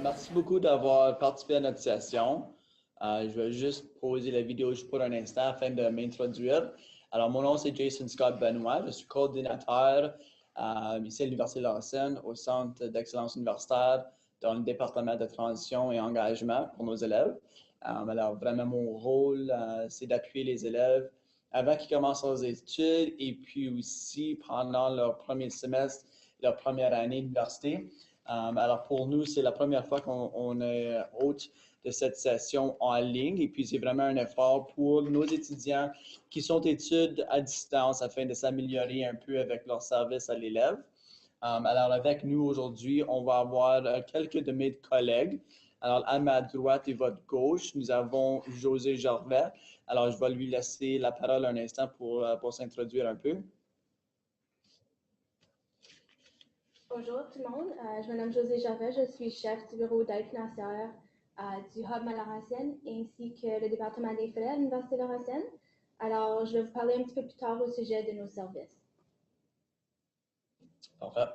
Merci beaucoup d'avoir participé à notre session. Je vais juste poser la vidéo juste pour un instant afin de m'introduire. Alors, mon nom, c'est Jason Scott Benoit. Je suis coordinateur ici à l'Université Laurentienne au Centre d'excellence universitaire dans le département de transition et engagement pour nos élèves. Alors, vraiment, mon rôle, c'est d'appuyer les élèves avant qu'ils commencent leurs études et puis aussi pendant leur premier semestre, leur première année d'université. Alors, pour nous, c'est la première fois qu'on est hôte de cette session en ligne et puis c'est vraiment un effort pour nos étudiants qui sont études à distance afin de s'améliorer un peu avec leur service à l'élève. Alors, avec nous aujourd'hui, on va avoir quelques de mes collègues. Alors, à ma droite et votre gauche, nous avons José Gervais. Alors, je vais lui laisser la parole un instant pour s'introduire un peu. Bonjour tout le monde, je me nomme José Gervais, je suis chef du bureau d'aide financière du Hub Laurentienne ainsi que le département des frais à l'Université Laurentienne. Alors, je vais vous parler un petit peu plus tard au sujet de nos services. Parfait.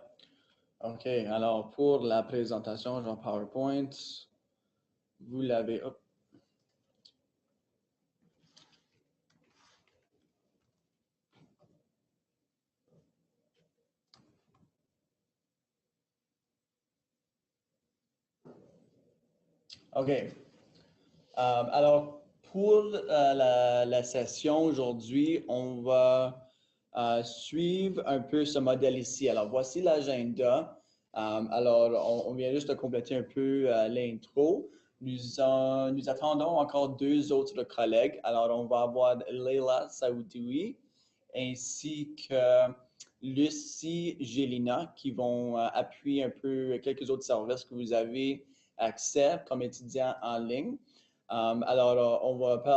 OK, alors pour la présentation en PowerPoint, vous l'avez. OK. Alors, pour la session aujourd'hui, on va suivre un peu ce modèle ici. Alors, voici l'agenda. Alors, on vient juste de compléter un peu l'intro. Nous attendons encore deux autres collègues. Alors, on va avoir Leila Saoudoui ainsi que Lucie Gélina qui vont appuyer un peu quelques autres services que vous avez accès comme étudiant en ligne. Alors,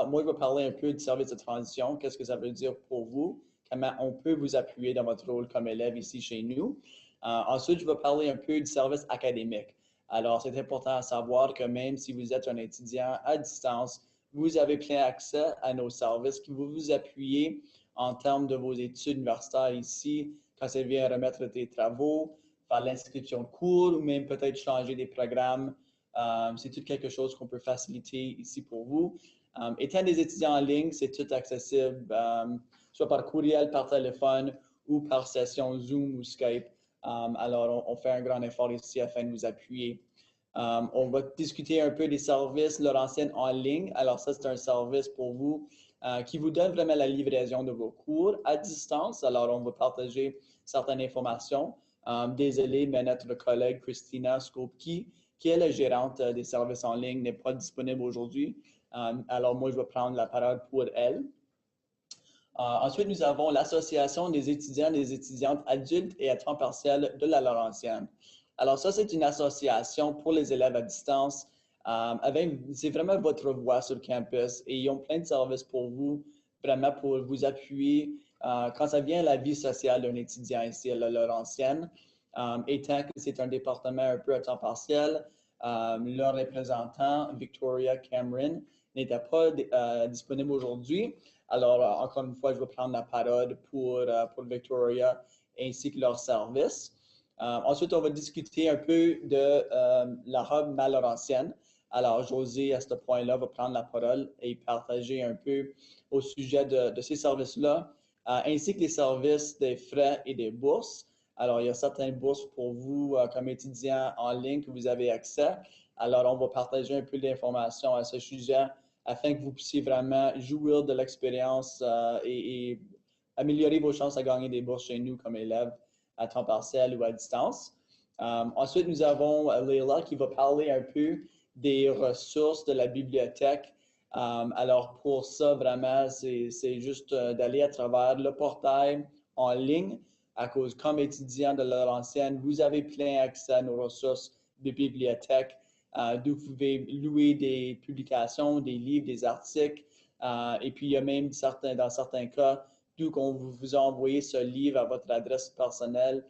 moi, je vais parler un peu du service de transition. Qu'est-ce que ça veut dire pour vous? Comment on peut vous appuyer dans votre rôle comme élève ici chez nous? Ensuite, je vais parler un peu du service académique. Alors, c'est important à savoir que même si vous êtes un étudiant à distance, vous avez plein accès à nos services qui vont vous appuyer en termes de vos études universitaires ici, quand ça vient à remettre des travaux, faire l'inscription de cours ou même peut-être changer des programmes. C'est tout quelque chose qu'on peut faciliter ici pour vous. Étant des étudiants en ligne, c'est tout accessible, soit par courriel, par téléphone ou par session Zoom ou Skype. Alors, on fait un grand effort ici afin de vous appuyer. On va discuter un peu des services Laurentienne en ligne. Alors, ça, c'est un service pour vous qui vous donne vraiment la livraison de vos cours à distance. Alors, on va partager certaines informations. Désolé, mais notre collègue Christina Skopki, qui est la gérante des services en ligne, n'est pas disponible aujourd'hui. Alors, moi, je vais prendre la parole pour elle. Ensuite, nous avons l'Association des étudiants et des étudiantes adultes et à temps partiel de la Laurentienne. Alors, ça, c'est une association pour les élèves à distance. C'est vraiment votre voix sur le campus et ils ont plein de services pour vous, vraiment pour vous appuyer quand ça vient à la vie sociale d'un étudiant ici à la Laurentienne. Étant que c'est un département un peu à temps partiel, leur représentant, Victoria Cameron, n'était pas disponible aujourd'hui. Alors, encore une fois, je vais prendre la parole pour Victoria ainsi que leur service. Ensuite, on va discuter un peu de la Hub Laurentienne. Alors, José, à ce point-là, va prendre la parole et partager un peu au sujet de ces services-là, ainsi que les services des frais et des bourses. Alors, il y a certaines bourses pour vous comme étudiants en ligne que vous avez accès. Alors, on va partager un peu d'informations à ce sujet afin que vous puissiez vraiment jouir de l'expérience et améliorer vos chances à gagner des bourses chez nous comme élève à temps partiel ou à distance. Ensuite, nous avons Leila qui va parler un peu des ressources de la bibliothèque. Alors, pour ça, vraiment, c'est juste d'aller à travers le portail en ligne à cause, comme étudiant de Laurentienne, vous avez plein accès à nos ressources de bibliothèque, d'où vous pouvez louer des publications, des livres, des articles. Et puis, il y a même dans certains cas, d'où qu'on vous a envoyé ce livre à votre adresse personnelle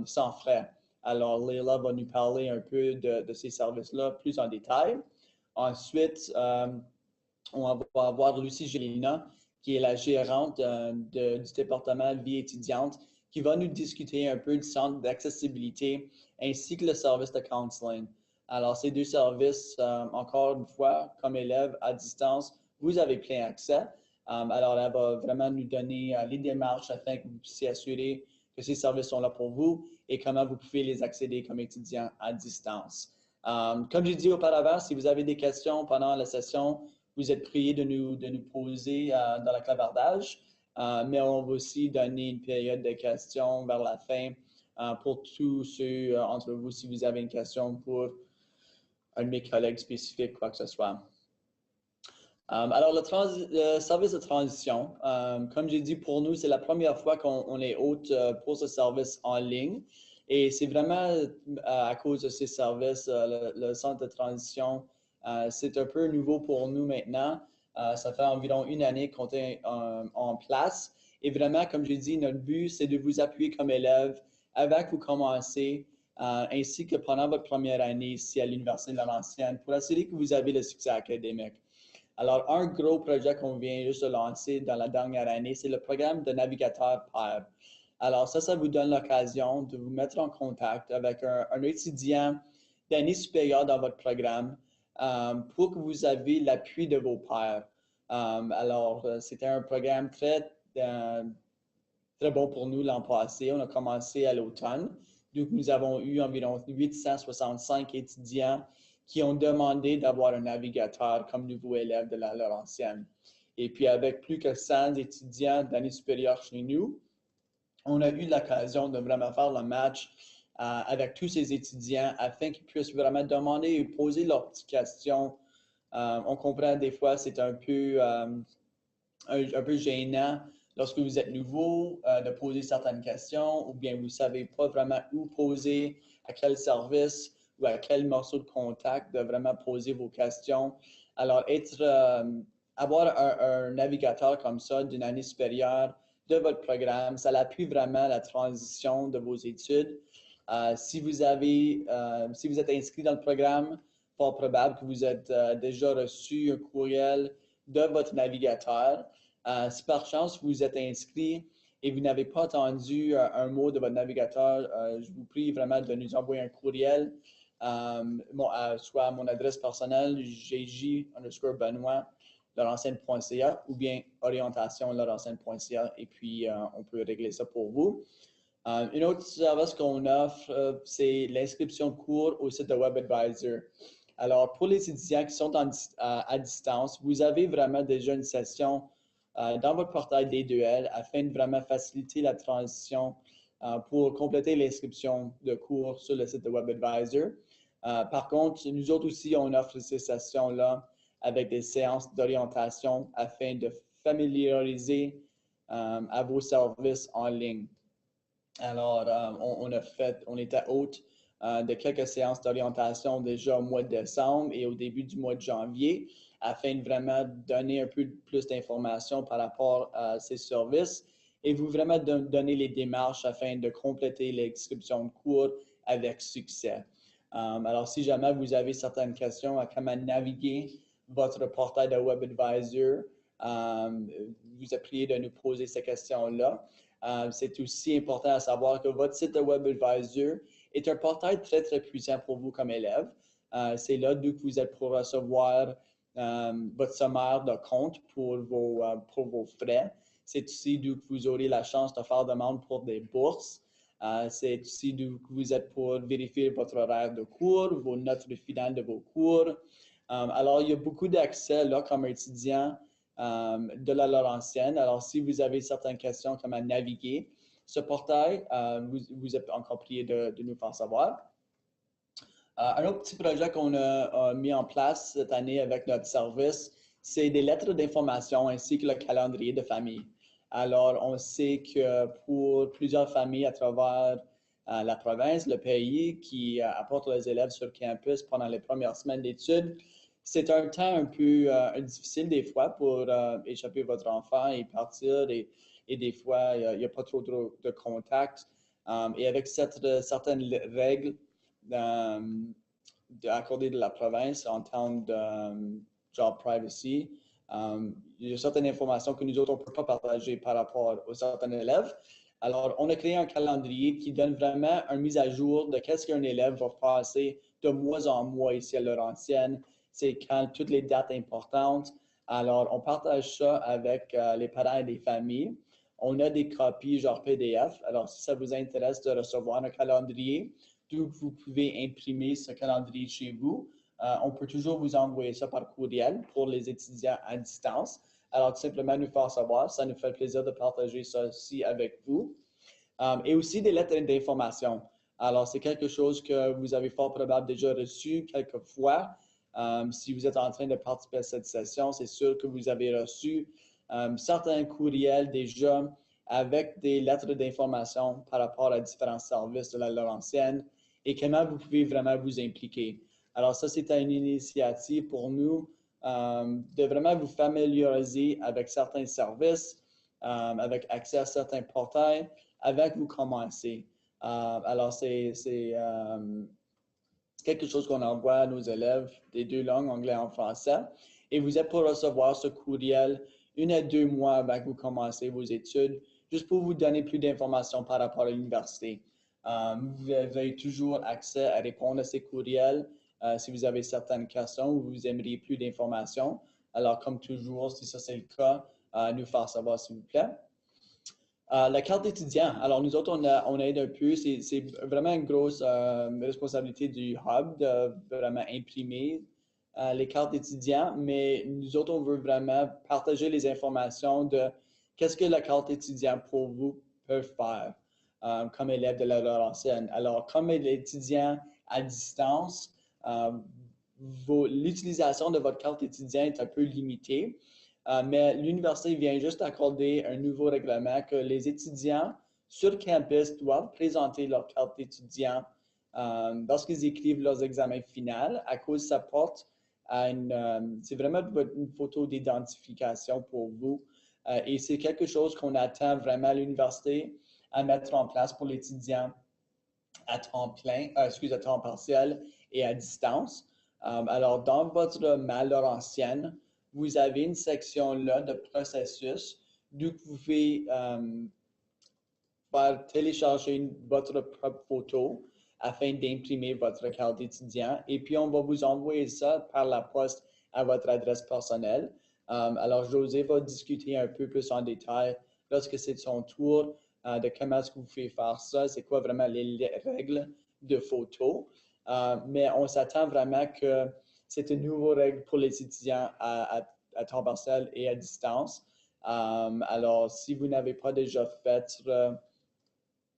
sans frais. Alors, Leila va nous parler un peu de ces services-là plus en détail. Ensuite, on va avoir Lucie Gélina, qui est la gérante du département vie étudiante, qui va nous discuter un peu du centre d'accessibilité ainsi que le service de counseling. Alors, ces deux services, encore une fois, comme élève à distance, vous avez plein accès. Alors, elle va vraiment nous donner les démarches afin que vous puissiez assurer que ces services sont là pour vous et comment vous pouvez les accéder comme étudiant à distance. Comme j'ai dit auparavant, si vous avez des questions pendant la session, vous êtes priés de nous poser dans le clavardage, mais on va aussi donner une période de questions vers la fin pour tous ceux entre vous si vous avez une question pour un de mes collègues spécifiques, quoi que ce soit. Alors, le service de transition, comme j'ai dit, pour nous, c'est la première fois qu'on est hôte pour ce service en ligne. Et c'est vraiment à cause de ces services, le centre de transition, c'est un peu nouveau pour nous maintenant. Ça fait environ une année qu'on est en place. Et vraiment, comme j'ai dit, notre but, c'est de vous appuyer comme élève avant que vous commencez, ainsi que pendant votre première année ici à l'Université de Laurentienne, pour assurer que vous avez le succès académique. Alors, un gros projet qu'on vient juste de lancer dans la dernière année, c'est le programme de navigateur pair. Alors, ça vous donne l'occasion de vous mettre en contact avec un étudiant d'année supérieure dans votre programme pour que vous ayez l'appui de vos pairs. Alors, c'était un programme très bon pour nous l'an passé. On a commencé à l'automne. Donc, nous avons eu environ 865 étudiants qui ont demandé d'avoir un navigateur comme nouveau élève de la Laurentienne. Et puis, avec plus que 100 étudiants d'année supérieure chez nous, on a eu l'occasion de vraiment faire le match avec tous ces étudiants afin qu'ils puissent vraiment demander et poser leurs petites questions. On comprend des fois, c'est un peu gênant lorsque vous êtes nouveau de poser certaines questions ou bien vous ne savez pas vraiment où poser, à quel service ou à quel morceau de contact de vraiment poser vos questions. Alors, avoir un navigateur comme ça d'une année supérieure de votre programme, ça appuie vraiment la transition de vos études. Si vous êtes inscrit dans le programme, fort probable que vous êtes déjà reçu un courriel de votre navigateur. Si par chance vous êtes inscrit et vous n'avez pas entendu un mot de votre navigateur, je vous prie vraiment de nous envoyer un courriel, soit à mon adresse personnelle, gj_benoit, laurentienne.ca ou bien orientation-laurentienne.ca et puis on peut régler ça pour vous. Une autre service qu'on offre, c'est l'inscription de cours au site de WebAdvisor. Alors, pour les étudiants qui sont à distance, vous avez vraiment déjà une session dans votre portail D2L afin de vraiment faciliter la transition pour compléter l'inscription de cours sur le site de WebAdvisor. Par contre, nous autres aussi, on offre ces sessions-là avec des séances d'orientation afin de familiariser à vos services en ligne. Alors, on était hôte de quelques séances d'orientation déjà au mois de décembre et au début du mois de janvier afin de vraiment donner un peu plus d'informations par rapport à ces services et vous vraiment donner les démarches afin de compléter l'inscription de cours avec succès. Alors, si jamais vous avez certaines questions à comment naviguer votre portail de WebAdvisor, vous êtes prié de nous poser ces questions-là. C'est aussi important à savoir que votre site de WebAdvisor est un portail très, très puissant pour vous comme élève. C'est là d'où vous êtes pour recevoir votre sommaire de compte pour vos frais. C'est aussi d'où vous aurez la chance de faire demande pour des bourses. C'est aussi d'où vous êtes pour vérifier votre horaire de cours, vos notes finales de vos cours. Alors, il y a beaucoup d'accès là comme étudiant de la Laurentienne. Alors, si vous avez certaines questions comme à naviguer ce portail, vous êtes encore prié de nous faire savoir. Un autre petit projet qu'on a mis en place cette année avec notre service, c'est des lettres d'information ainsi que le calendrier de famille. Alors, on sait que pour plusieurs familles à travers la province, le pays, qui apportent les élèves sur campus pendant les premières semaines d'études, c'est un temps un peu difficile des fois pour échapper votre enfant et partir et des fois, il n'y a pas trop de contact. Et avec certaines règles accordées de la province en termes de job privacy, Il y a certaines informations que nous autres, on ne peut pas partager par rapport aux certains élèves. Alors, on a créé un calendrier qui donne vraiment une mise à jour de qu'est-ce qu'un élève va passer de mois en mois ici à Laurentienne. C'est quand toutes les dates importantes. Alors, on partage ça avec les parents et les familles. On a des copies genre PDF. Alors, si ça vous intéresse de recevoir un calendrier, d'où vous pouvez imprimer ce calendrier chez vous, on peut toujours vous envoyer ça par courriel pour les étudiants à distance. Alors, tout simplement nous faire savoir. Ça nous fait plaisir de partager ça aussi avec vous. Et aussi des lettres d'information. Alors, c'est quelque chose que vous avez fort probablement déjà reçu quelques fois. Si vous êtes en train de participer à cette session, c'est sûr que vous avez reçu certains courriels déjà avec des lettres d'information par rapport à différents services de la Laurentienne et comment vous pouvez vraiment vous impliquer. Alors, ça, c'est une initiative pour nous de vraiment vous familiariser avec certains services, avec accès à certains portails, avec vous commencer. Alors, c'est quelque chose qu'on envoie à nos élèves des deux langues, anglais et français. Et vous êtes pour recevoir ce courriel 1 à 2 mois avant que vous commencez vos études, juste pour vous donner plus d'informations par rapport à l'université. Vous avez toujours accès à répondre à ces courriels si vous avez certaines questions ou vous aimeriez plus d'informations. Alors, comme toujours, si ça c'est le cas, nous faire savoir s'il vous plaît. La carte d'étudiant. Alors, nous autres, on aide un peu. C'est vraiment une grosse responsabilité du Hub de vraiment imprimer les cartes d'étudiant, mais nous autres, on veut vraiment partager les informations de qu'est-ce que la carte d'étudiant pour vous peut faire comme élève de la Laurentienne. Alors, comme étudiant à distance, l'utilisation de votre carte d'étudiant est un peu limitée. Mais l'université vient juste accorder un nouveau règlement que les étudiants sur campus doivent présenter leur carte d'étudiant lorsqu'ils écrivent leurs examens finaux, à cause ça porte à c'est vraiment une photo d'identification pour vous. Et c'est quelque chose qu'on attend vraiment à l'université à mettre en place pour l'étudiant à temps plein, à temps partiel et à distance. Alors, dans votre malle Laurentienne, vous avez une section là de processus d'où vous pouvez faire télécharger votre propre photo afin d'imprimer votre carte d'étudiant. Et puis, on va vous envoyer ça par la poste à votre adresse personnelle. Alors, José va discuter un peu plus en détail lorsque c'est son tour de comment est-ce que vous pouvez faire ça, c'est quoi vraiment les règles de photo. Mais on s'attend vraiment que c'est une nouvelle règle pour les étudiants à temps partiel et à distance. Alors, si vous n'avez pas déjà fait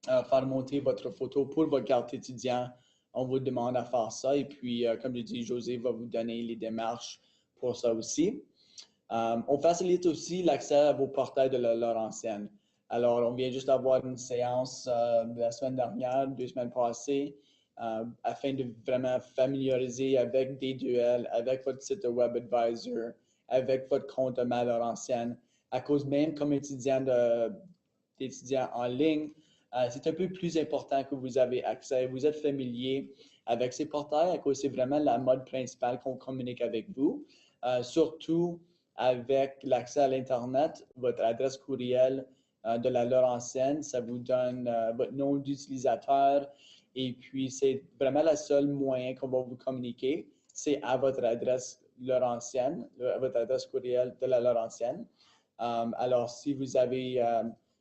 faire monter votre photo pour votre carte étudiant, on vous demande à faire ça. Et puis, comme je dis, José va vous donner les démarches pour ça aussi. On facilite aussi l'accès à vos portails de la Laurentienne. Alors, on vient juste d'avoir une séance la semaine dernière, 2 semaines passées, afin de vraiment familiariser avec D2L, avec votre site de WebAdvisor, avec votre compte de ma Laurentienne. À cause même comme d'étudiants en ligne, c'est un peu plus important que vous avez accès. Vous êtes familier avec ces portails à cause c'est vraiment la mode principale qu'on communique avec vous. Surtout avec l'accès à l'Internet, votre adresse courriel de la Laurentienne, ça vous donne votre nom d'utilisateur et puis c'est vraiment le seul moyen qu'on va vous communiquer, c'est à votre adresse Laurentienne, à votre adresse courriel de la Laurentienne. Alors, si vous avez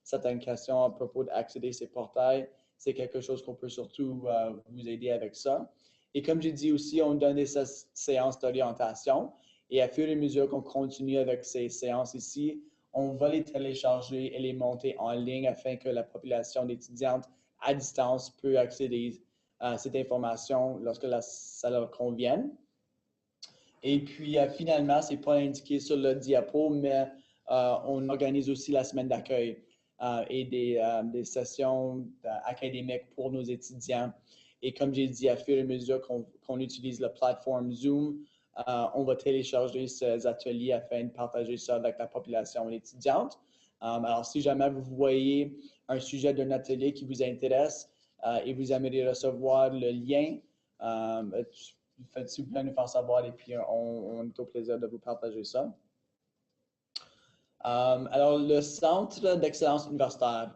certaines questions à propos d'accéder à ces portails, c'est quelque chose qu'on peut surtout vous aider avec ça. Et comme j'ai dit aussi, on donne des séances d'orientation. Et à fur et à mesure qu'on continue avec ces séances ici, on va les télécharger et les monter en ligne afin que la population d'étudiantes à distance peut accéder à cette information lorsque ça leur convienne. Et puis, finalement, ce n'est pas indiqué sur le diapo, mais on organise aussi la semaine d'accueil et des sessions académiques pour nos étudiants. Et comme j'ai dit, à fur et à mesure qu'on utilise la plateforme Zoom, on va télécharger ces ateliers afin de partager ça avec la population étudiante. Alors, si jamais vous voyez un sujet d'un atelier qui vous intéresse et vous aimeriez recevoir le lien, faites s'il vous plaît nous faire savoir et puis on est au plaisir de vous partager ça. Alors, le Centre d'excellence universitaire.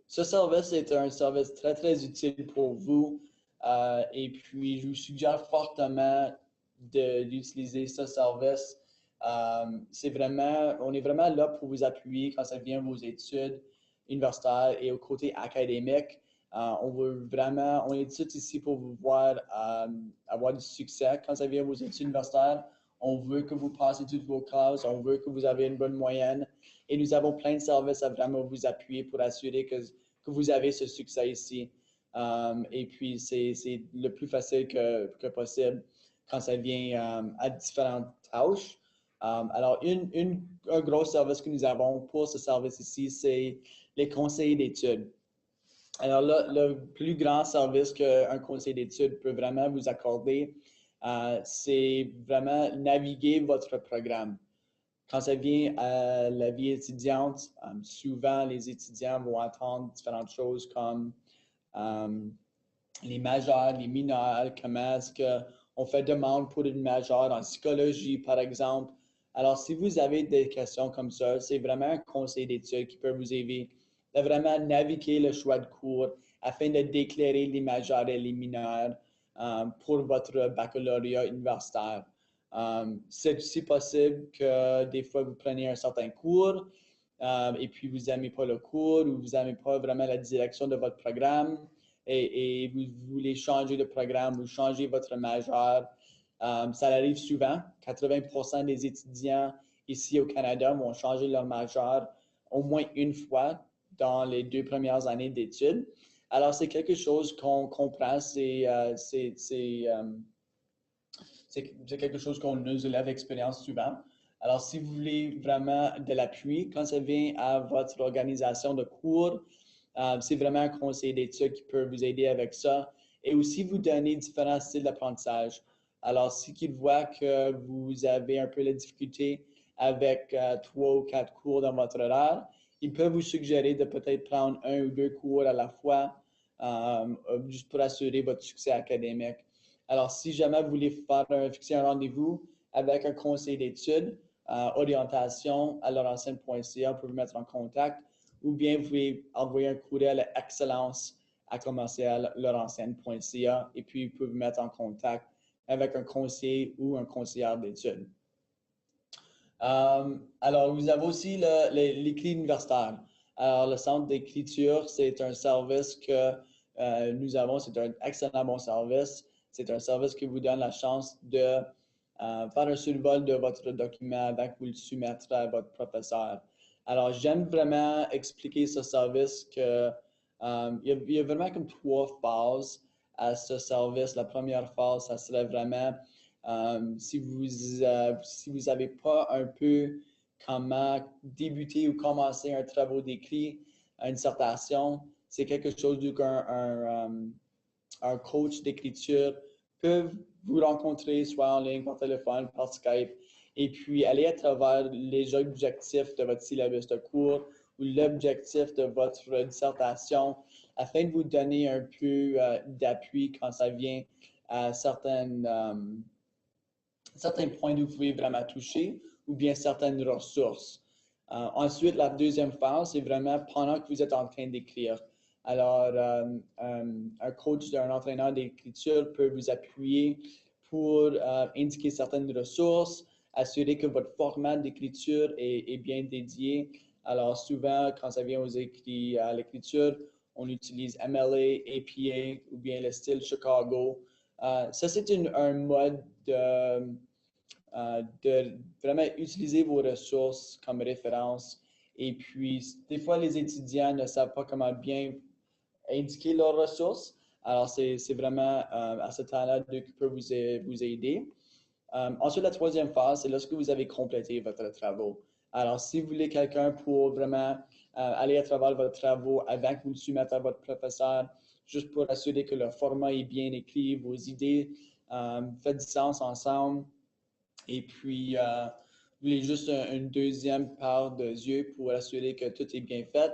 Ce service est un service très, très utile pour vous. Et puis, je vous suggère fortement d'utiliser ce service. On est vraiment là pour vous appuyer quand ça vient vos études universitaires et au côté académique. On est tous ici pour vous voir avoir du succès quand ça vient vos études universitaires. On veut que vous passez toutes vos classes, on veut que vous avez une bonne moyenne. Et nous avons plein de services à vraiment vous appuyer pour assurer que vous avez ce succès ici. Et puis, c'est le plus facile que possible quand ça vient à différentes tâches. Alors, un gros service que nous avons pour ce service ici, c'est les conseillers d'études. Alors, là, le plus grand service qu'un conseiller d'études peut vraiment vous accorder, c'est vraiment naviguer votre programme. Quand ça vient à la vie étudiante, souvent les étudiants vont entendre différentes choses comme les majeurs, les mineurs, comment est-ce qu'on fait demande pour une majeure en psychologie, par exemple. Alors, si vous avez des questions comme ça, c'est vraiment un conseil d'études qui peut vous aider de vraiment naviguer le choix de cours afin de déclarer les majeurs et les mineurs pour votre baccalauréat universitaire. C'est aussi possible que des fois vous preniez un certain cours et puis vous n'aimez pas le cours ou vous n'aimez pas vraiment la direction de votre programme et vous voulez changer de programme ou changer votre majeur. Ça arrive souvent. 80% des étudiants ici au Canada vont changer leur majeur au moins une fois dans les 2 premières années d'études. Alors, c'est quelque chose qu'on comprend. C'est quelque chose qu'on nous élève expérience souvent. Alors, si vous voulez vraiment de l'appui, quand ça vient à votre organisation de cours, c'est vraiment un conseiller d'études qui peut vous aider avec ça et aussi vous donner différents styles d'apprentissage. Alors, si qu'ils voient que vous avez un peu de difficulté avec 3 ou 4 cours dans votre horaire, ils peuvent vous suggérer de peut-être prendre 1 ou 2 cours à la fois, juste pour assurer votre succès académique. Alors, si jamais vous voulez fixer un rendez-vous avec un conseiller d'études, orientation à laurentienne.ca pour vous mettre en contact, ou bien vous pouvez envoyer un courriel à excellence@laurentienne.ca et puis vous pouvez vous mettre en contact avec un conseiller ou un conseillère d'études. Alors, vous avez aussi l'écrit universitaire. Alors, le centre d'écriture, c'est un service que nous avons, c'est un excellent bon service. C'est un service qui vous donne la chance de faire un survol de votre document avant que vous le soumettrez à votre professeur. Alors, j'aime vraiment expliquer ce service que il y a vraiment comme 3 phases à ce service. La première phase, ça serait vraiment si vous n'avez pas un peu comment débuter ou commencer un travail d'écrit, une dissertation, c'est quelque chose qu'un un coach d'écriture peut vous rencontrer soit en ligne, par téléphone, par Skype, et puis aller à travers les objectifs de votre syllabus de cours ou l'objectif de votre dissertation afin de vous donner un peu d'appui quand ça vient à certains points où vous pouvez vraiment toucher ou bien certaines ressources. Ensuite, la deuxième phase, c'est vraiment pendant que vous êtes en train d'écrire. Alors, un coach, un entraîneur d'écriture peut vous appuyer pour indiquer certaines ressources, assurer que votre format d'écriture est bien dédié. Alors, souvent, quand ça vient à l'écriture, on utilise MLA, APA ou bien le style Chicago. Ça, c'est un mode de vraiment utiliser vos ressources comme référence. Et puis, des fois, les étudiants ne savent pas comment bien indiquer leurs ressources. Alors, c'est vraiment à ce temps-là qui peut vous aider. Ensuite, la troisième phase, c'est lorsque vous avez complété votre travaux. Alors, si vous voulez quelqu'un pour vraiment aller à travers votre travaux avant que vous le soumettez à votre professeur, juste pour assurer que le format est bien écrit, vos idées faites du sens ensemble, et puis vous voulez juste une deuxième paire de yeux pour assurer que tout est bien fait.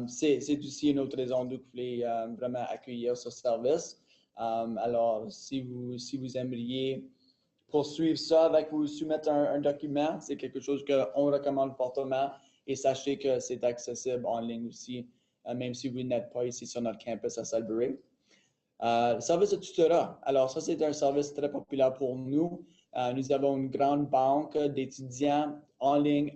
C'est aussi une autre raison de vous voulez vraiment accueillir ce service. Alors, si vous aimeriez poursuivre ça avec vous soumettre un document. C'est quelque chose qu'on recommande fortement et sachez que c'est accessible en ligne aussi, même si vous n'êtes pas ici sur notre campus à Sudbury. Le service de tutorat. Alors, ça, c'est un service très populaire pour nous. Nous avons une grande banque d'étudiants en ligne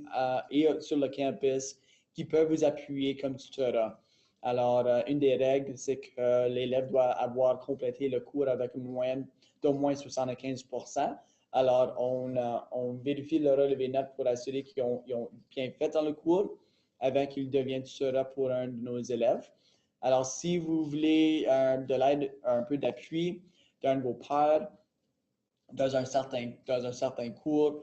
et sur le campus qui peuvent vous appuyer comme tutorat. Alors, une des règles, c'est que l'élève doit avoir complété le cours avec une moyenne d'au moins 75%. Alors, on vérifie le relevé net pour assurer qu'ils ont bien fait dans le cours avant qu'ils deviennent tutorat pour un de nos élèves. Alors, si vous voulez de l'aide, un peu d'appui d'un de vos pairs dans un certain cours,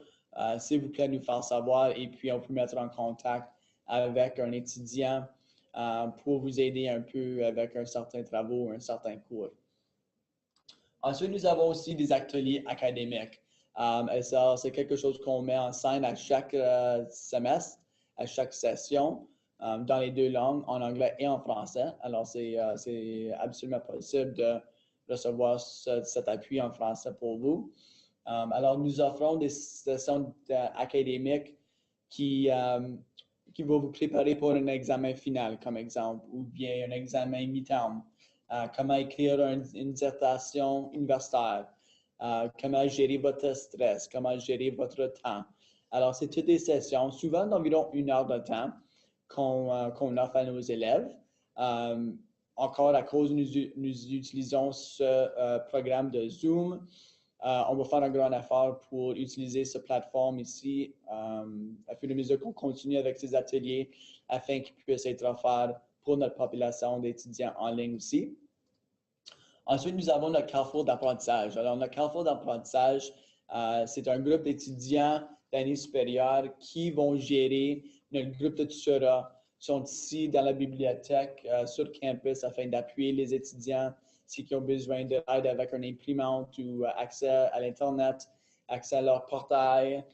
s'il vous plaît, nous faire savoir et puis on peut mettre en contact avec un étudiant pour vous aider un peu avec un certain travaux, un certain cours. Ensuite, nous avons aussi des ateliers académiques. Et ça, c'est quelque chose qu'on met en scène à chaque semestre, à chaque session, dans les deux langues, en anglais et en français. Alors, c'est absolument possible de recevoir cet appui en français pour vous. Alors, nous offrons des sessions académiques qui vont vous préparer pour un examen final, comme exemple, ou bien un examen mi-terme. Comment écrire une dissertation universitaire, comment gérer votre stress, comment gérer votre temps. Alors, c'est toutes des sessions, souvent d'environ 1 heure de temps qu'on offre à nos élèves. Encore à cause nous utilisons ce programme de Zoom. On va faire un grand effort pour utiliser cette plateforme ici à fur et à mesure qu'on continue avec ces ateliers afin qu'ils puissent être offerts pour notre population d'étudiants en ligne aussi. Ensuite, nous avons notre carrefour d'apprentissage. Alors, notre carrefour d'apprentissage, c'est un groupe d'étudiants d'année supérieure qui vont gérer notre groupe de tutorat. Ils sont ici dans la bibliothèque sur campus afin d'appuyer les étudiants s'ils ont besoin d'aide avec une imprimante ou accès à l'Internet, accès à leur portail,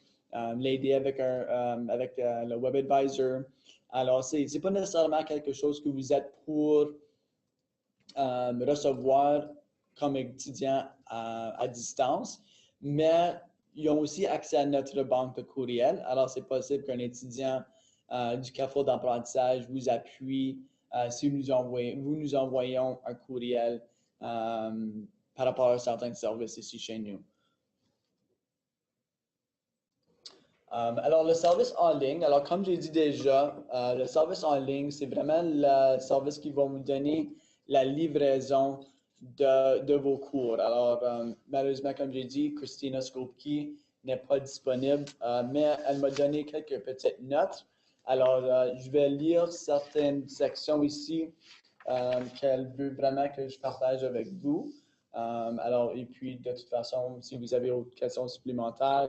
l'aider avec le Web Advisor. Alors, ce n'est pas nécessairement quelque chose que vous êtes pour recevoir comme étudiant à distance, mais ils ont aussi accès à notre banque de courriel. Alors, c'est possible qu'un étudiant du carrefour d'apprentissage vous appuie si nous envoyons un courriel par rapport à certains services ici chez nous. Alors, le service en ligne, alors comme j'ai dit déjà, le service en ligne, c'est vraiment le service qui va vous donner la livraison de vos cours. Alors, malheureusement, comme j'ai dit, Christina Skolpke n'est pas disponible, mais elle m'a donné quelques petites notes. Alors, je vais lire certaines sections ici qu'elle veut vraiment que je partage avec vous. Alors, et puis, de toute façon, si vous avez d'autres questions supplémentaires,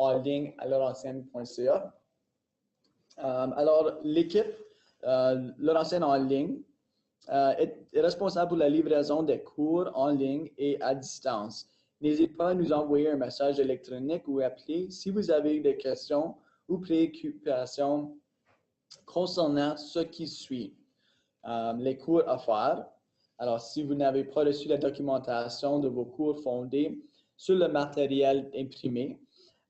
en ligne à laurentienne.ca. Alors, l'équipe Laurentienne en ligne est responsable pour la livraison des cours en ligne et à distance. N'hésitez pas à nous envoyer un message électronique ou appeler si vous avez des questions ou préoccupations concernant ce qui suit. Les cours offerts. Alors, si vous n'avez pas reçu la documentation de vos cours fondés sur le matériel imprimé,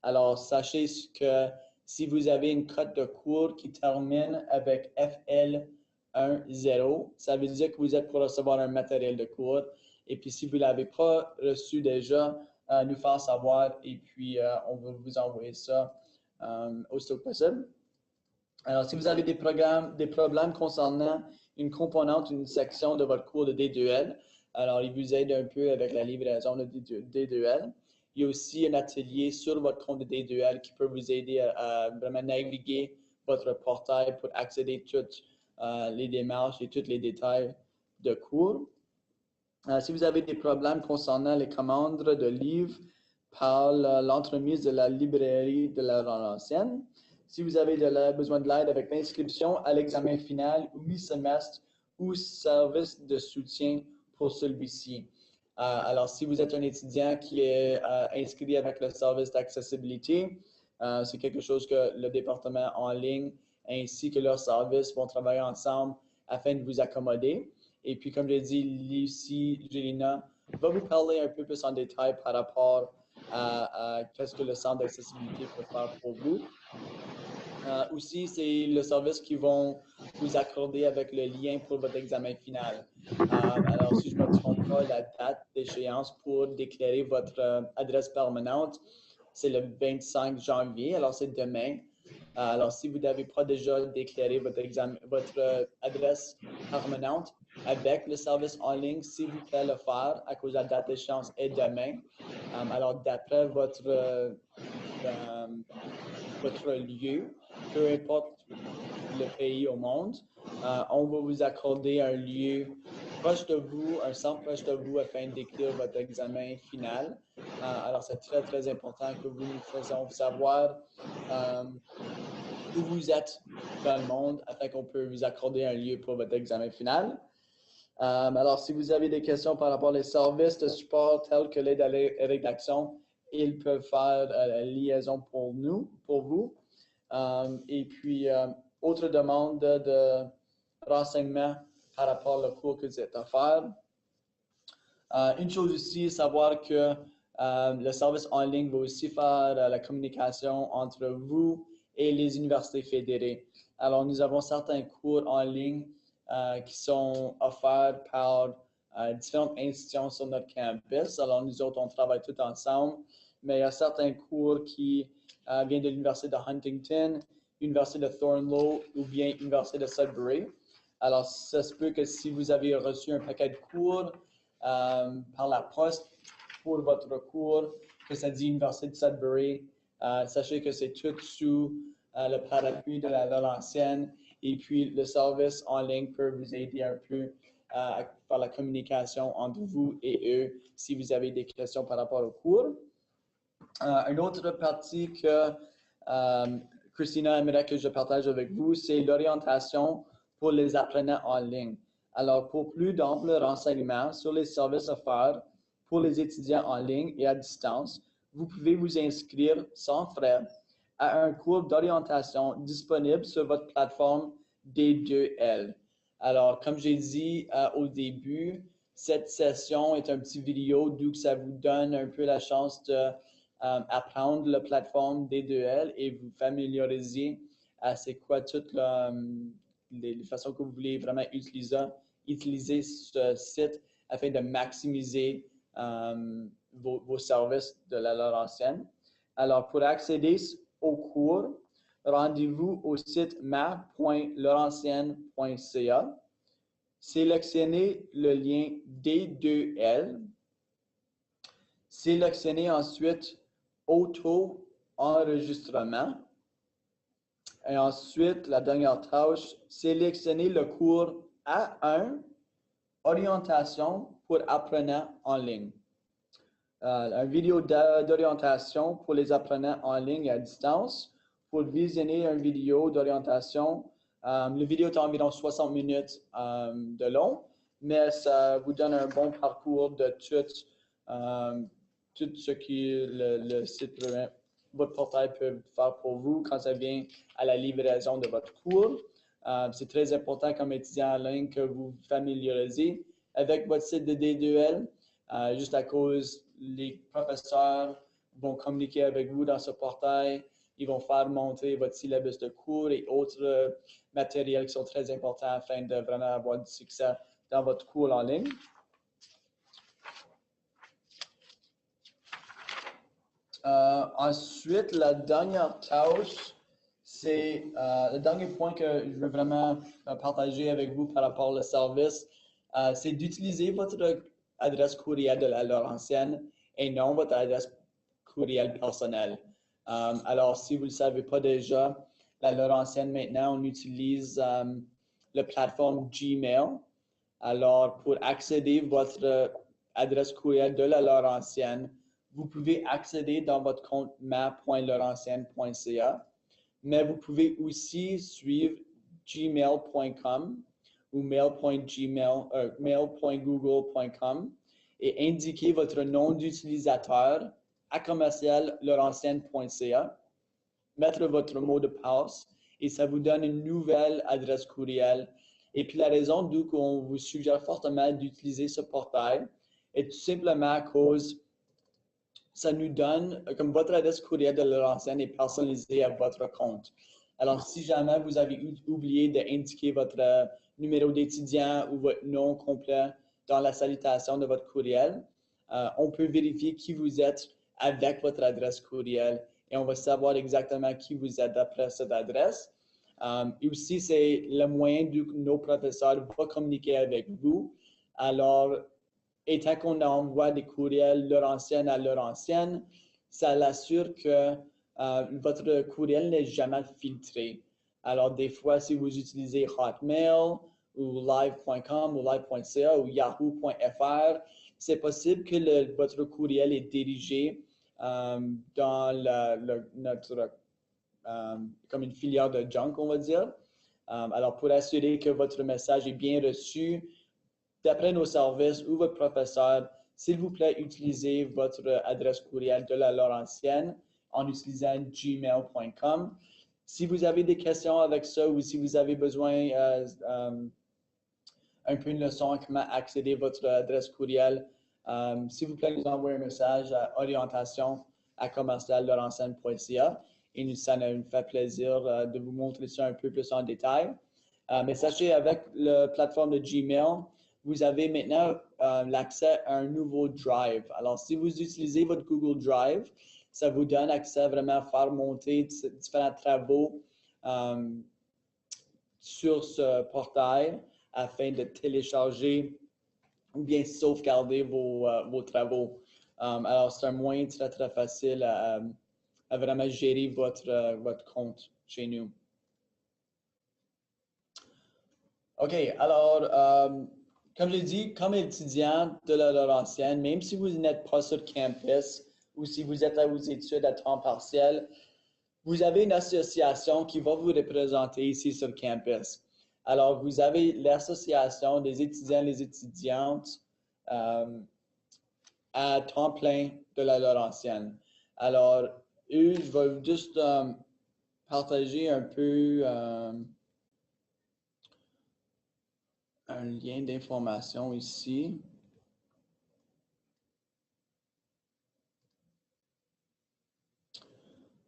alors sachez que si vous avez une cote de cours qui termine avec FL10, ça veut dire que vous êtes pour recevoir un matériel de cours. Et puis, si vous ne l'avez pas reçu déjà, nous faire savoir et puis on va vous envoyer ça aussitôt que possible. Alors, si vous avez des problèmes concernant une composante, une section de votre cours de D2L, alors il vous aide un peu avec la livraison de D2L. Il y a aussi un atelier sur votre compte de D2L qui peut vous aider à vraiment naviguer votre portail pour accéder à toutes les démarches et tous les détails de cours. Si vous avez des problèmes concernant les commandes de livres par l'entremise de la librairie de la Laurentienne, si vous avez besoin de l'aide avec l'inscription à l'examen final ou mi-semestre ou service de soutien pour celui-ci. Alors, si vous êtes un étudiant qui est inscrit avec le service d'accessibilité, c'est quelque chose que le département en ligne ainsi que leurs services vont travailler ensemble afin de vous accommoder. Et puis, comme je l'ai dit, Lucie Gélina va vous parler un peu plus en détail par rapport à qu'est-ce que le centre d'accessibilité peut faire pour vous. Aussi, c'est le service qu'ils vont vous accorder avec le lien pour votre examen final. Alors, si je ne me trompe pas, la date d'échéance pour déclarer votre adresse permanente, c'est le 25 janvier, alors c'est demain. Alors, si vous n'avez pas déjà déclaré votre adresse permanente avec le service en ligne, s'il vous plaît le faire à cause de la date d'échéance est demain. Alors, d'après votre lieu, peu importe le pays au monde, on va vous accorder un lieu proche de vous, un centre proche de vous afin d'écrire votre examen final. Alors, c'est très, très important que vous nous fassiez savoir où vous êtes dans le monde afin qu'on puisse vous accorder un lieu pour votre examen final. Alors, si vous avez des questions par rapport aux services de support tels que l'aide à la rédaction, ils peuvent faire la liaison pour vous. Et puis, autre demande de renseignements par rapport au cours que vous êtes à faire. Une chose aussi, savoir que le service en ligne va aussi faire la communication entre vous et les universités fédérées. Alors, nous avons certains cours en ligne qui sont offerts par différentes institutions sur notre campus. Alors, nous autres, on travaille tout ensemble, mais il y a certains cours qui viennent de l'Université de Huntington, l'Université de Thornloe ou bien l'Université de Sudbury. Alors, ça se peut que si vous avez reçu un paquet de cours par la poste pour votre cours, que ça dit Université de Sudbury, sachez que c'est tout sous le parapluie de la Laurentienne. Et puis, le service en ligne peut vous aider un peu à faire la communication entre vous et eux si vous avez des questions par rapport au cours. Une autre partie que Christina aimerait que je partage avec vous, c'est l'orientation pour les apprenants en ligne. Alors, pour plus d'amples renseignements sur les services offerts pour les étudiants en ligne et à distance, vous pouvez vous inscrire sans frais à un cours d'orientation disponible sur votre plateforme D2L. Alors, comme j'ai dit au début, cette session est un petit vidéo d'où ça vous donne un peu la chance de apprendre la plateforme D2L et vous familiariser à c'est quoi toutes les façons que vous voulez vraiment utiliser ce site afin de maximiser vos services de la Laurentienne. Alors, pour accéder au cours, rendez-vous au site ma.laurentienne.ca. Sélectionnez le lien D2L. Sélectionnez ensuite auto-enregistrement. Et ensuite, la dernière tâche, sélectionnez le cours A1, orientation pour apprenants en ligne. Une vidéo d'orientation pour les apprenants en ligne à distance. Pour visionner une vidéo d'orientation, la vidéo est environ 60 minutes de long, mais ça vous donne un bon parcours de tout ce que le site, votre portail peut faire pour vous quand ça vient à la livraison de votre cours. C'est très important comme étudiant en ligne que vous vous familiarisez avec votre site de D2L, juste à cause les professeurs vont communiquer avec vous dans ce portail. Ils vont faire montrer votre syllabus de cours et autres matériels qui sont très importants afin de vraiment avoir du succès dans votre cours en ligne. Ensuite, la dernière tâche, c'est le dernier point que je veux vraiment partager avec vous par rapport au service, c'est d'utiliser votre adresse courriel de la Laurentienne et non votre adresse courriel personnelle. Alors, si vous ne le savez pas déjà, la Laurentienne maintenant, on utilise la plateforme Gmail. Alors, pour accéder à votre adresse courriel de la Laurentienne, vous pouvez accéder dans votre compte ma.laurentienne.ca, mais vous pouvez aussi suivre gmail.com ou mail.google.com et indiquer votre nom d'utilisateur à commercial-laurentienne.ca, mettre votre mot de passe et ça vous donne une nouvelle adresse courriel. Et puis la raison d'où on vous suggère fortement d'utiliser ce portail est tout simplement à cause ça nous donne, comme votre adresse courriel de Laurentienne est personnalisée à votre compte. Alors, si jamais vous avez oublié d'indiquer votre numéro d'étudiant ou votre nom complet dans la salutation de votre courriel, on peut vérifier qui vous êtes avec votre adresse courriel et on va savoir exactement qui vous êtes d'après cette adresse. Et aussi, c'est le moyen que nos professeurs vont communiquer avec vous. Alors, étant qu'on envoie des courriels Laurentienne à Laurentienne, ça l'assure que votre courriel n'est jamais filtré. Alors, des fois, si vous utilisez Hotmail ou live.com ou live.ca ou yahoo.fr, c'est possible que votre courriel est dirigé dans notre comme une filière de junk, on va dire. Alors, pour assurer que votre message est bien reçu, d'après nos services ou votre professeur, s'il vous plaît, utilisez votre adresse courriel de la Laurentienne en utilisant gmail.com. Si vous avez des questions avec ça ou si vous avez besoin un peu une leçon à comment accéder à votre adresse courriel, s'il vous plaît, nous envoyez un message à orientation@commerciallaurentienne.ca et ça nous fait plaisir de vous montrer ça un peu plus en détail. Mais sachez, avec la plateforme de Gmail, vous avez maintenant l'accès à un nouveau Drive. Alors, si vous utilisez votre Google Drive, ça vous donne accès à vraiment faire monter différents travaux sur ce portail afin de télécharger ou bien sauvegarder vos travaux. Alors, c'est un moyen très, très facile à vraiment gérer votre compte chez nous. OK, alors, comme j'ai dit, comme étudiant de la Laurentienne, même si vous n'êtes pas sur campus ou si vous êtes à vos études à temps partiel, vous avez une association qui va vous représenter ici sur campus. Alors, vous avez l'association des étudiants et les étudiantes à temps plein de la Laurentienne. Alors, eux, je vais juste partager un peu un lien d'information ici.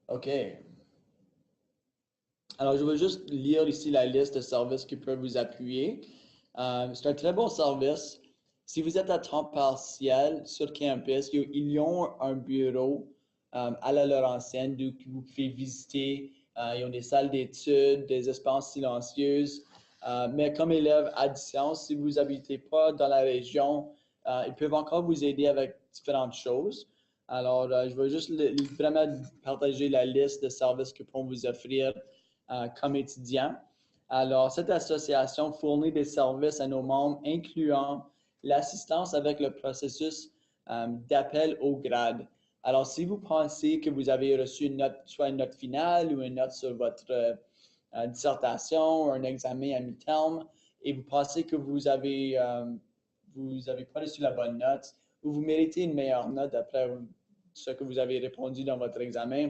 OK. Alors, je vais juste lire ici la liste de services qui peuvent vous appuyer. C'est un très bon service. Si vous êtes à temps partiel sur campus, ils ont un bureau à la Laurentienne que vous pouvez visiter. Ils ont des salles d'études, des espaces silencieuses. Mais comme élève à distance, si vous n'habitez pas dans la région, ils peuvent encore vous aider avec différentes choses. Alors, je vais juste vraiment partager la liste de services que peuvent vous offrir comme étudiant. Alors, cette association fournit des services à nos membres, incluant l'assistance avec le processus d'appel au grade. Alors, si vous pensez que vous avez reçu une note, soit une note finale ou une note sur votre dissertation ou un examen à mi-terme, et vous pensez que vous avez pas reçu la bonne note ou vous méritez une meilleure note d'après ce que vous avez répondu dans votre examen,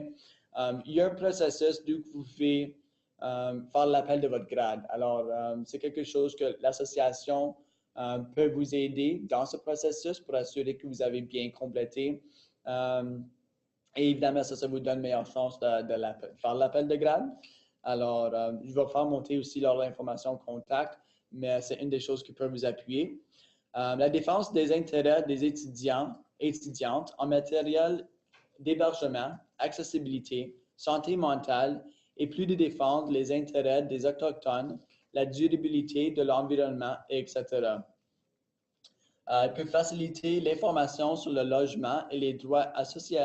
il y a un processus d'où vous pouvez faire l'appel de votre grade. Alors, c'est quelque chose que l'association peut vous aider dans ce processus pour assurer que vous avez bien complété. Et évidemment, ça vous donne une meilleure chance de faire l'appel de grade. Alors, je vais faire monter aussi leur information contact, mais c'est une des choses qui peut vous appuyer. La défense des intérêts des étudiants et étudiantes en matériel d'hébergement, accessibilité, santé mentale et plus de défendre les intérêts des Autochtones, la durabilité de l'environnement, etc. Il peut faciliter l'information sur le logement et les droits associés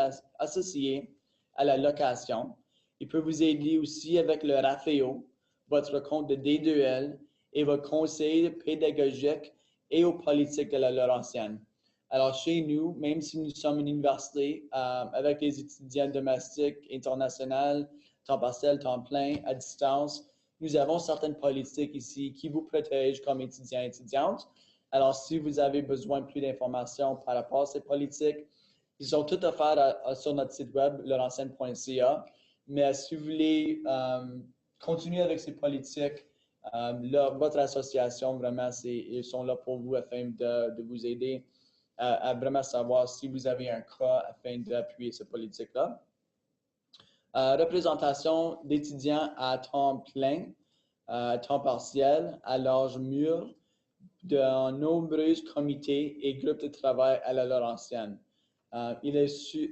à la location. Il peut vous aider aussi avec le RAFEO, votre compte de D2L et votre conseil pédagogique et aux politiques de la Laurentienne. Alors, chez nous, même si nous sommes une université avec des étudiants domestiques, internationaux, temps partiel, temps plein, à distance, nous avons certaines politiques ici qui vous protègent comme étudiants et étudiantes. Alors, si vous avez besoin de plus d'informations par rapport à ces politiques, ils sont toutes offertes sur notre site web, laurentienne.ca. Mais si vous voulez continuer avec ces politiques, votre association, vraiment, ils sont là pour vous afin de vous aider à vraiment savoir si vous avez un cas afin d'appuyer cette politique-là. Représentation d'étudiants à temps plein, temps partiel, à l'âge mûr, de nombreux comités et groupes de travail à la Laurentienne. Il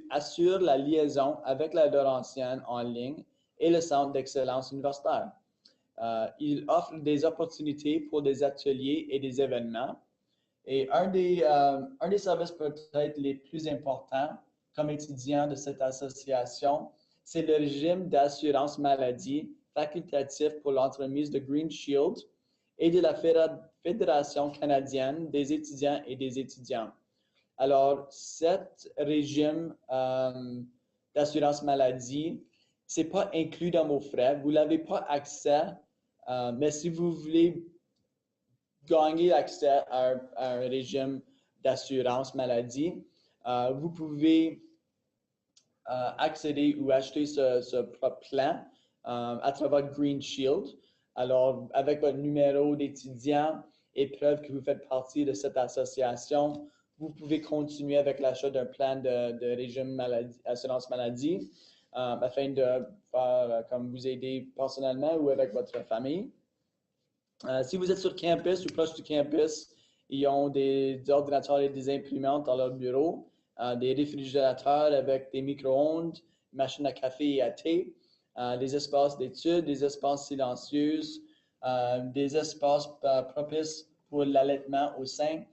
assure la liaison avec la Laurentienne en ligne et le Centre d'excellence universitaire. Il offre des opportunités pour des ateliers et des événements. Et un des services peut-être les plus importants comme étudiant de cette association, c'est le régime d'assurance maladie facultatif pour l'entremise de Green Shield et de la Fédération canadienne des étudiants et des étudiants. Alors, cet régime d'assurance maladie, ce n'est pas inclus dans vos frais. Vous n'avez pas accès, mais si vous voulez gagner accès à un régime d'assurance maladie, vous pouvez accéder ou acheter ce plan à travers Green Shield. Alors, avec votre numéro d'étudiant et preuve que vous faites partie de cette association, vous pouvez continuer avec l'achat d'un plan de régime assurance maladie afin de faire comme vous aider personnellement ou avec votre famille. Si vous êtes sur campus ou proche du campus, ils ont des ordinateurs et des imprimantes dans leur bureau, des réfrigérateurs avec des micro-ondes, machines à café et à thé, des espaces d'études, des espaces silencieux, des espaces propices pour l'allaitement au sein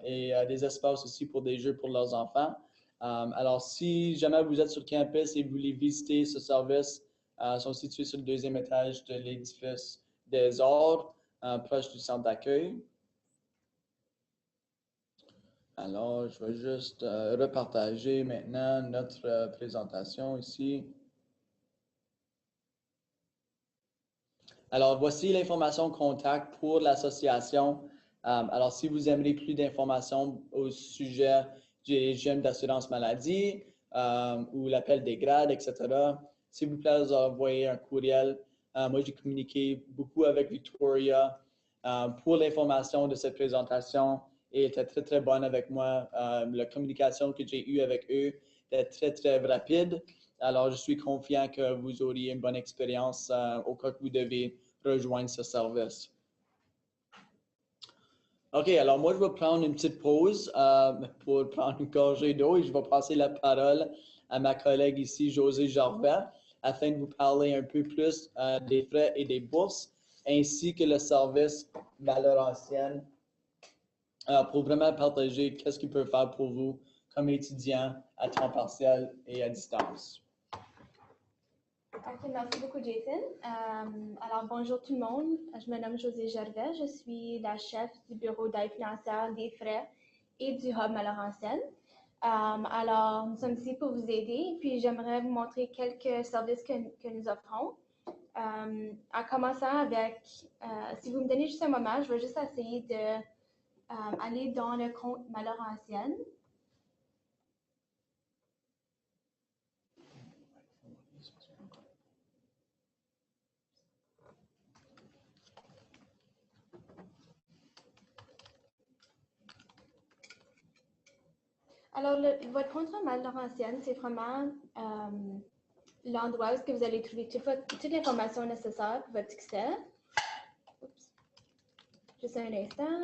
et des espaces aussi pour des jeux pour leurs enfants. Alors, si jamais vous êtes sur campus et vous voulez visiter ce service, ils sont situés sur le deuxième étage de l'édifice des Arts, proche du centre d'accueil. Alors, je vais juste repartager maintenant notre présentation ici. Alors, voici l'information contact pour l'association. Alors, si vous aimeriez plus d'informations au sujet du régime d'assurance maladie ou l'appel des grades, etc., s'il vous plaît, envoyez un courriel. Moi, j'ai communiqué beaucoup avec Victoria pour l'information de cette présentation et était très, très bonne avec moi. La communication que j'ai eue avec eux était très, très rapide. Alors, je suis confiant que vous auriez une bonne expérience au cas que vous devez rejoindre ce service. OK, alors moi, je vais prendre une petite pause pour prendre une gorgée d'eau et je vais passer la parole à ma collègue ici, José Gervais, afin de vous parler un peu plus des frais et des bourses, ainsi que le service de la Laurentienne pour vraiment partager qu'est-ce qu'il peut faire pour vous comme étudiant à temps partiel et à distance. Ok, merci beaucoup, Jason. Alors, bonjour tout le monde. Je me nomme José Gervais. Je suis la chef du bureau d'aide financière, des frais et du Hub Laurentienne. Alors, nous sommes ici pour vous aider. Puis, j'aimerais vous montrer quelques services que nous offrons. En commençant avec, si vous me donnez juste un moment, je vais juste essayer de aller dans le compte Laurentienne. Alors, votre compte Laurentienne, c'est vraiment l'endroit où vous allez trouver toute l'information nécessaire pour votre succès. Oups. Juste un instant.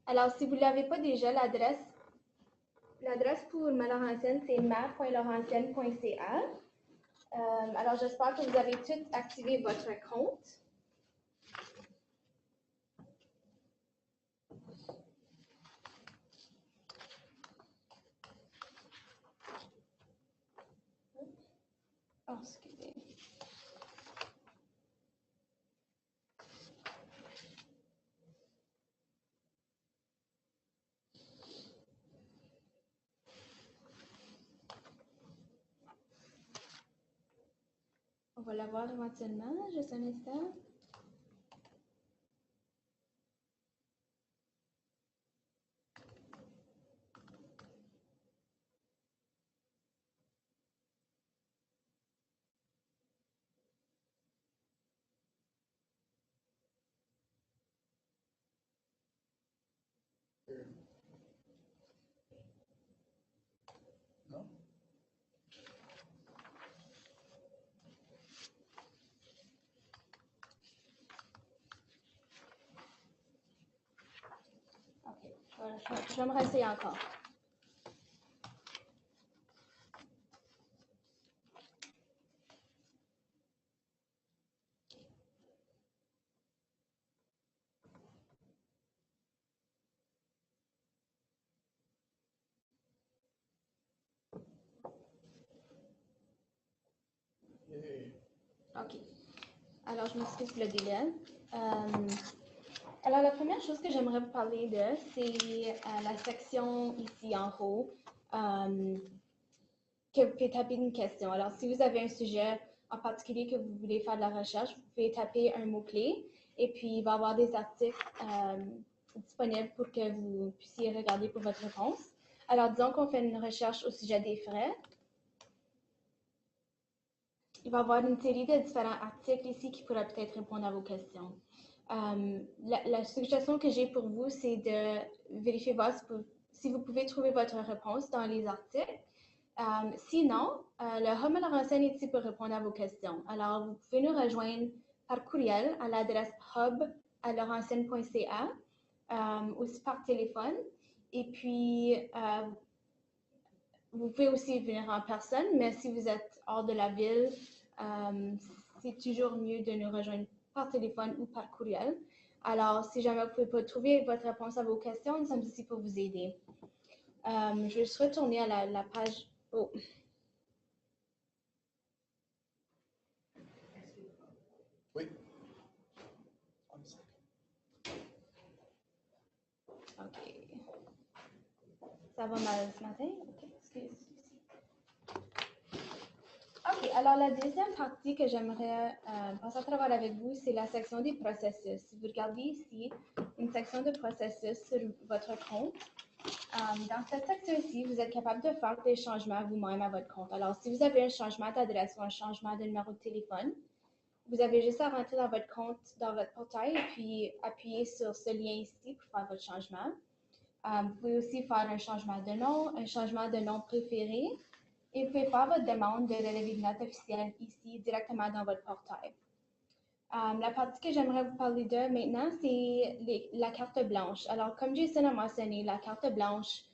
Alors, si vous ne l'avez pas déjà, l'adresse pour ma Laurentienne, c'est ma.laurentienne.ca. Alors, j'espère que vous avez tout activé votre compte. Oh, excusez. On va l'avoir éventuellement, juste un instant. je vais me réessayer encore. OK. Alors, je m'excuse pour le délai. Alors, la première chose que j'aimerais vous parler de, c'est la section ici en haut, que vous pouvez taper une question. Alors, si vous avez un sujet en particulier que vous voulez faire de la recherche, vous pouvez taper un mot-clé et puis il va y avoir des articles disponibles pour que vous puissiez regarder pour votre réponse. Alors, disons qu'on fait une recherche au sujet des frais. Il va y avoir une série de différents articles ici qui pourraient peut-être répondre à vos questions. La suggestion que j'ai pour vous, c'est de vérifier voir si vous pouvez trouver votre réponse dans les articles. Sinon, le Hub à Laurentienne est ici pour répondre à vos questions. Alors, vous pouvez nous rejoindre par courriel à l'adresse hub@laurentienne.ca, aussi par téléphone. Et puis, vous pouvez aussi venir en personne, mais si vous êtes hors de la ville, c'est toujours mieux de nous rejoindre par téléphone ou par courriel. Alors, si jamais vous ne pouvez pas trouver votre réponse à vos questions, nous sommes ici pour vous aider. Je vais juste retourner à la page. Oh. Oui. OK. Ça va mal ce matin? OK, excusez. OK, alors la deuxième partie que j'aimerais passer à travers avec vous, c'est la section des processus. Si vous regardez ici, une section de processus sur votre compte. Dans cette section-ci, vous êtes capable de faire des changements vous-même à votre compte. Alors, si vous avez un changement d'adresse ou un changement de numéro de téléphone, vous avez juste à rentrer dans votre compte, dans votre portail, et puis appuyer sur ce lien ici pour faire votre changement. Vous pouvez aussi faire un changement de nom préféré, et vous pouvez faire votre demande de relevé de notes officielle ici, directement dans votre portail. La partie que j'aimerais vous parler de maintenant, c'est la carte blanche. Alors, comme Jason a mentionné, la carte blanche,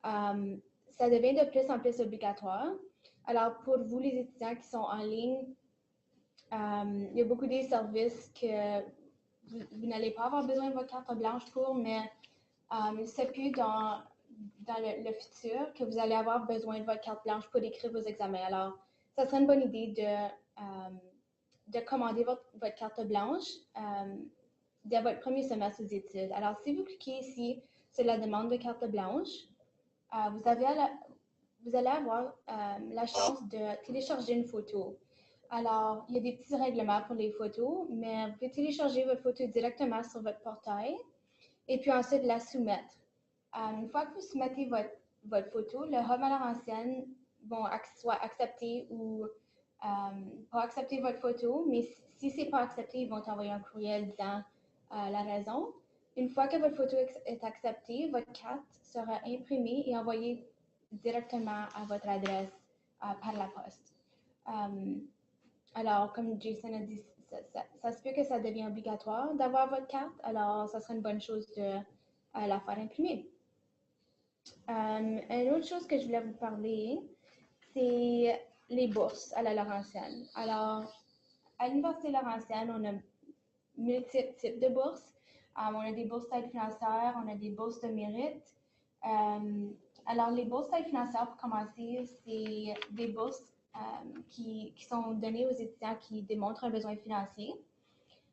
ça devient de plus en plus obligatoire. Alors, pour vous, les étudiants qui sont en ligne, il y a beaucoup des services que vous n'allez pas avoir besoin de votre carte blanche pour, mais c'est plus dans le futur que vous allez avoir besoin de votre carte blanche pour écrire vos examens. Alors, ça serait une bonne idée de commander votre carte blanche dès votre premier semestre aux études. Alors, si vous cliquez ici sur la demande de carte blanche, vous allez avoir la chance de télécharger une photo. Alors, il y a des petits règlements pour les photos, mais vous pouvez télécharger votre photo directement sur votre portail et puis ensuite la soumettre. Une fois que vous soumettez votre photo, le Hub à Laurentienne vont soit accepter ou pas accepter votre photo, mais si ce n'est pas accepté, ils vont envoyer un courriel disant la raison. Une fois que votre photo est acceptée, votre carte sera imprimée et envoyée directement à votre adresse par la poste. Alors, comme Jason a dit, ça se peut que ça devienne obligatoire d'avoir votre carte, alors ça serait une bonne chose de la faire imprimer. Une autre chose que je voulais vous parler, c'est les bourses à la Laurentienne. Alors, à l'Université Laurentienne, on a multiples types de bourses. On a des bourses d'aide financière, on a des bourses de mérite. Alors, les bourses d'aide financière, pour commencer, c'est des bourses qui sont données aux étudiants qui démontrent un besoin financier.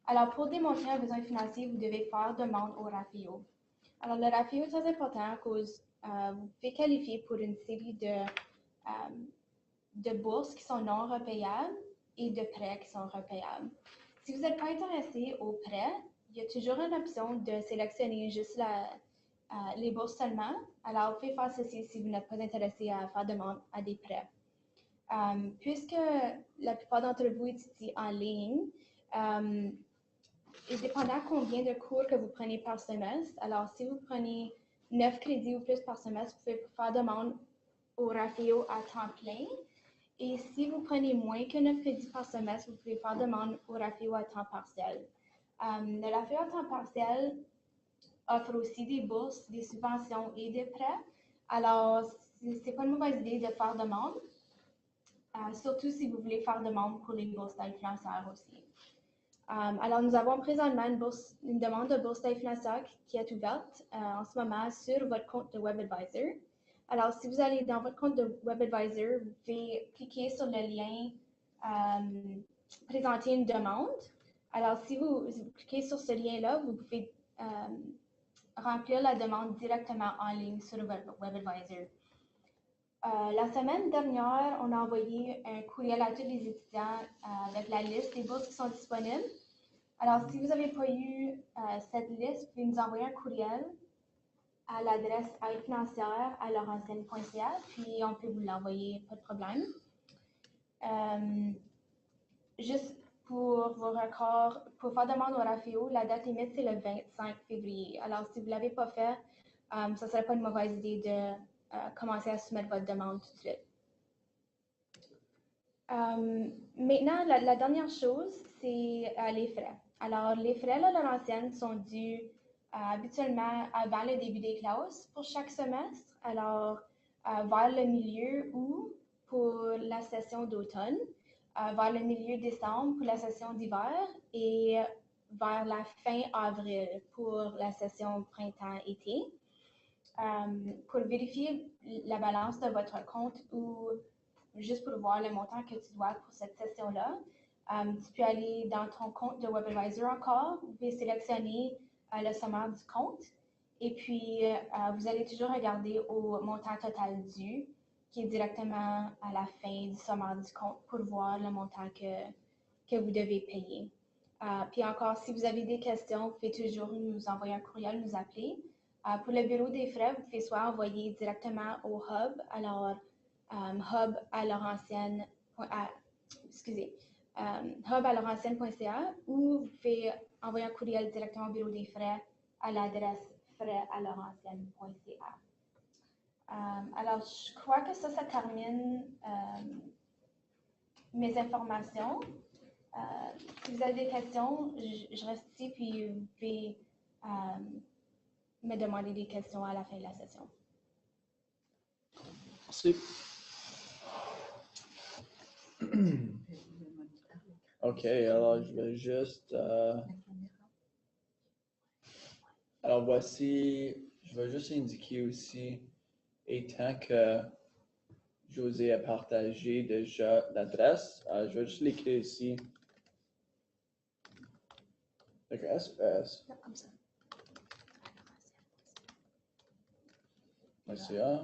Alors, pour démontrer un besoin financier, vous devez faire demande au RAFIO. Alors, le RAFIO est très important à cause vous pouvez qualifier pour une série de bourses qui sont non repayables et de prêts qui sont repayables. Si vous n'êtes pas intéressé aux prêts, il y a toujours une option de sélectionner juste les bourses seulement. Alors, vous pouvez faire ceci si vous n'êtes pas intéressé à faire demande à des prêts. Puisque la plupart d'entre vous étudient en ligne, et dépendant combien de cours que vous prenez par semestre, alors si vous prenez 9 crédits ou plus par semestre, vous pouvez faire demande au RAFIO à temps plein. Et si vous prenez moins que 9 crédits par semestre, vous pouvez faire demande au RAFIO à temps partiel. Le RAFIO à temps partiel offre aussi des bourses, des subventions et des prêts. Alors, c'est pas une mauvaise idée de faire demande, surtout si vous voulez faire demande pour les bourses d'aide financière aussi. Alors, nous avons présentement une demande de bourse d'aide financière qui est ouverte en ce moment sur votre compte de WebAdvisor. Alors, si vous allez dans votre compte de WebAdvisor, vous pouvez cliquer sur le lien présenter une demande. Alors, si vous cliquez sur ce lien-là, vous pouvez remplir la demande directement en ligne sur WebAdvisor. La semaine dernière, on a envoyé un courriel à tous les étudiants avec la liste des bourses qui sont disponibles. Alors, si vous n'avez pas eu cette liste, vous pouvez nous envoyer un courriel à l'adresse aidefinancière@laurentienne.ca, puis on peut vous l'envoyer, pas de problème. Juste pour vos records, pour faire demande au RAFEO, la date limite, c'est le 25 février. Alors, si vous ne l'avez pas fait, ça ne serait pas une mauvaise idée de commencer à soumettre votre demande tout de suite. Maintenant, la dernière chose, c'est les frais. Alors, les frais à Laurentienne sont dus habituellement avant le début des classes pour chaque semestre. Alors, vers le milieu août pour la session d'automne, vers le milieu décembre pour la session d'hiver et vers la fin avril pour la session printemps-été. Pour vérifier la balance de votre compte ou juste pour voir le montant que tu dois pour cette session-là, tu peux aller dans ton compte de WebAdvisor encore, vous pouvez sélectionner le sommaire du compte et puis vous allez toujours regarder au montant total dû qui est directement à la fin du sommaire du compte pour voir le montant que vous devez payer. Puis encore, si vous avez des questions, vous pouvez toujours nous envoyer un courriel, nous appeler. Pour le bureau des frais, vous pouvez soit envoyer directement au hub, alors hub@laurentienne.ca ou vous pouvez envoyer un courriel directement au bureau des frais à l'adresse frais@laurentienne.ca. Alors, je crois que ça termine mes informations. Si vous avez des questions, je reste ici, puis vous pouvez me demander des questions à la fin de la session. Merci. OK, alors je vais juste... Alors voici, je vais juste indiquer aussi, étant que José a partagé déjà l'adresse, je vais juste l'écrire ici. Avec SPS. Non, comme ça. .ca.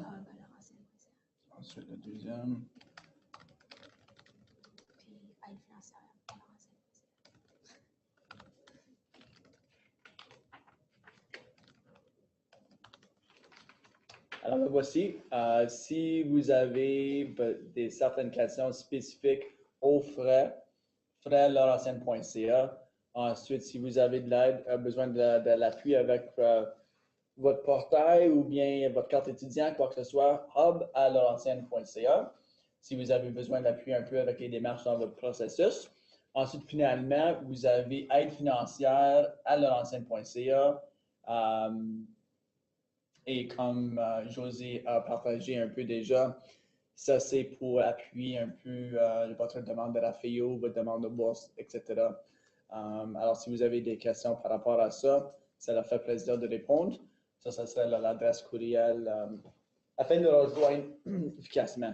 Ensuite, le deuxième. Alors, le voici. Si vous avez certaines questions spécifiques aux frais laurentienne.ca. Ensuite, si vous avez de l'aide, besoin de l'appui avec votre portail ou bien votre carte étudiant, quoi que ce soit, hub@laurentienne.ca. Si vous avez besoin d'appui un peu avec les démarches dans votre processus. Ensuite, finalement, vous avez aide financière à laurentienne.ca. Et comme José a partagé un peu déjà, ça c'est pour appuyer un peu votre demande de RAFEO, votre demande de bourse, etc. Alors, si vous avez des questions par rapport à ça, ça leur fait plaisir de répondre. Ça serait l'adresse courriel afin de rejoindre efficacement.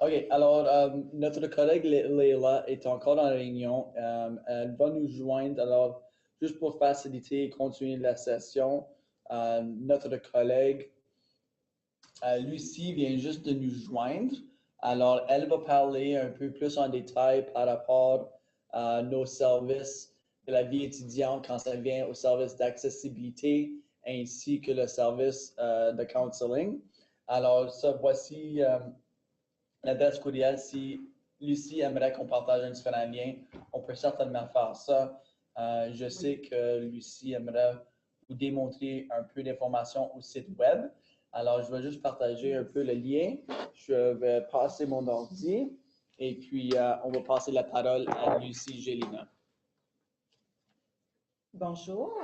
OK, alors notre collègue Leila est encore en réunion. Elle va nous joindre. Alors, juste pour faciliter et continuer la session, notre collègue Lucie vient juste de nous joindre. Alors, elle va parler un peu plus en détail par rapport à nos services de la vie étudiante quand ça vient au service d'accessibilité ainsi que le service de counseling. Alors, ça, voici l'adresse courriel. Si Lucie aimerait qu'on partage un différent lien, on peut certainement faire ça. Je sais que Lucie aimerait vous démontrer un peu d'informations au site web. Alors, je vais juste partager un peu le lien. Je vais passer mon ordi et puis on va passer la parole à Lucie Gélina. Bonjour.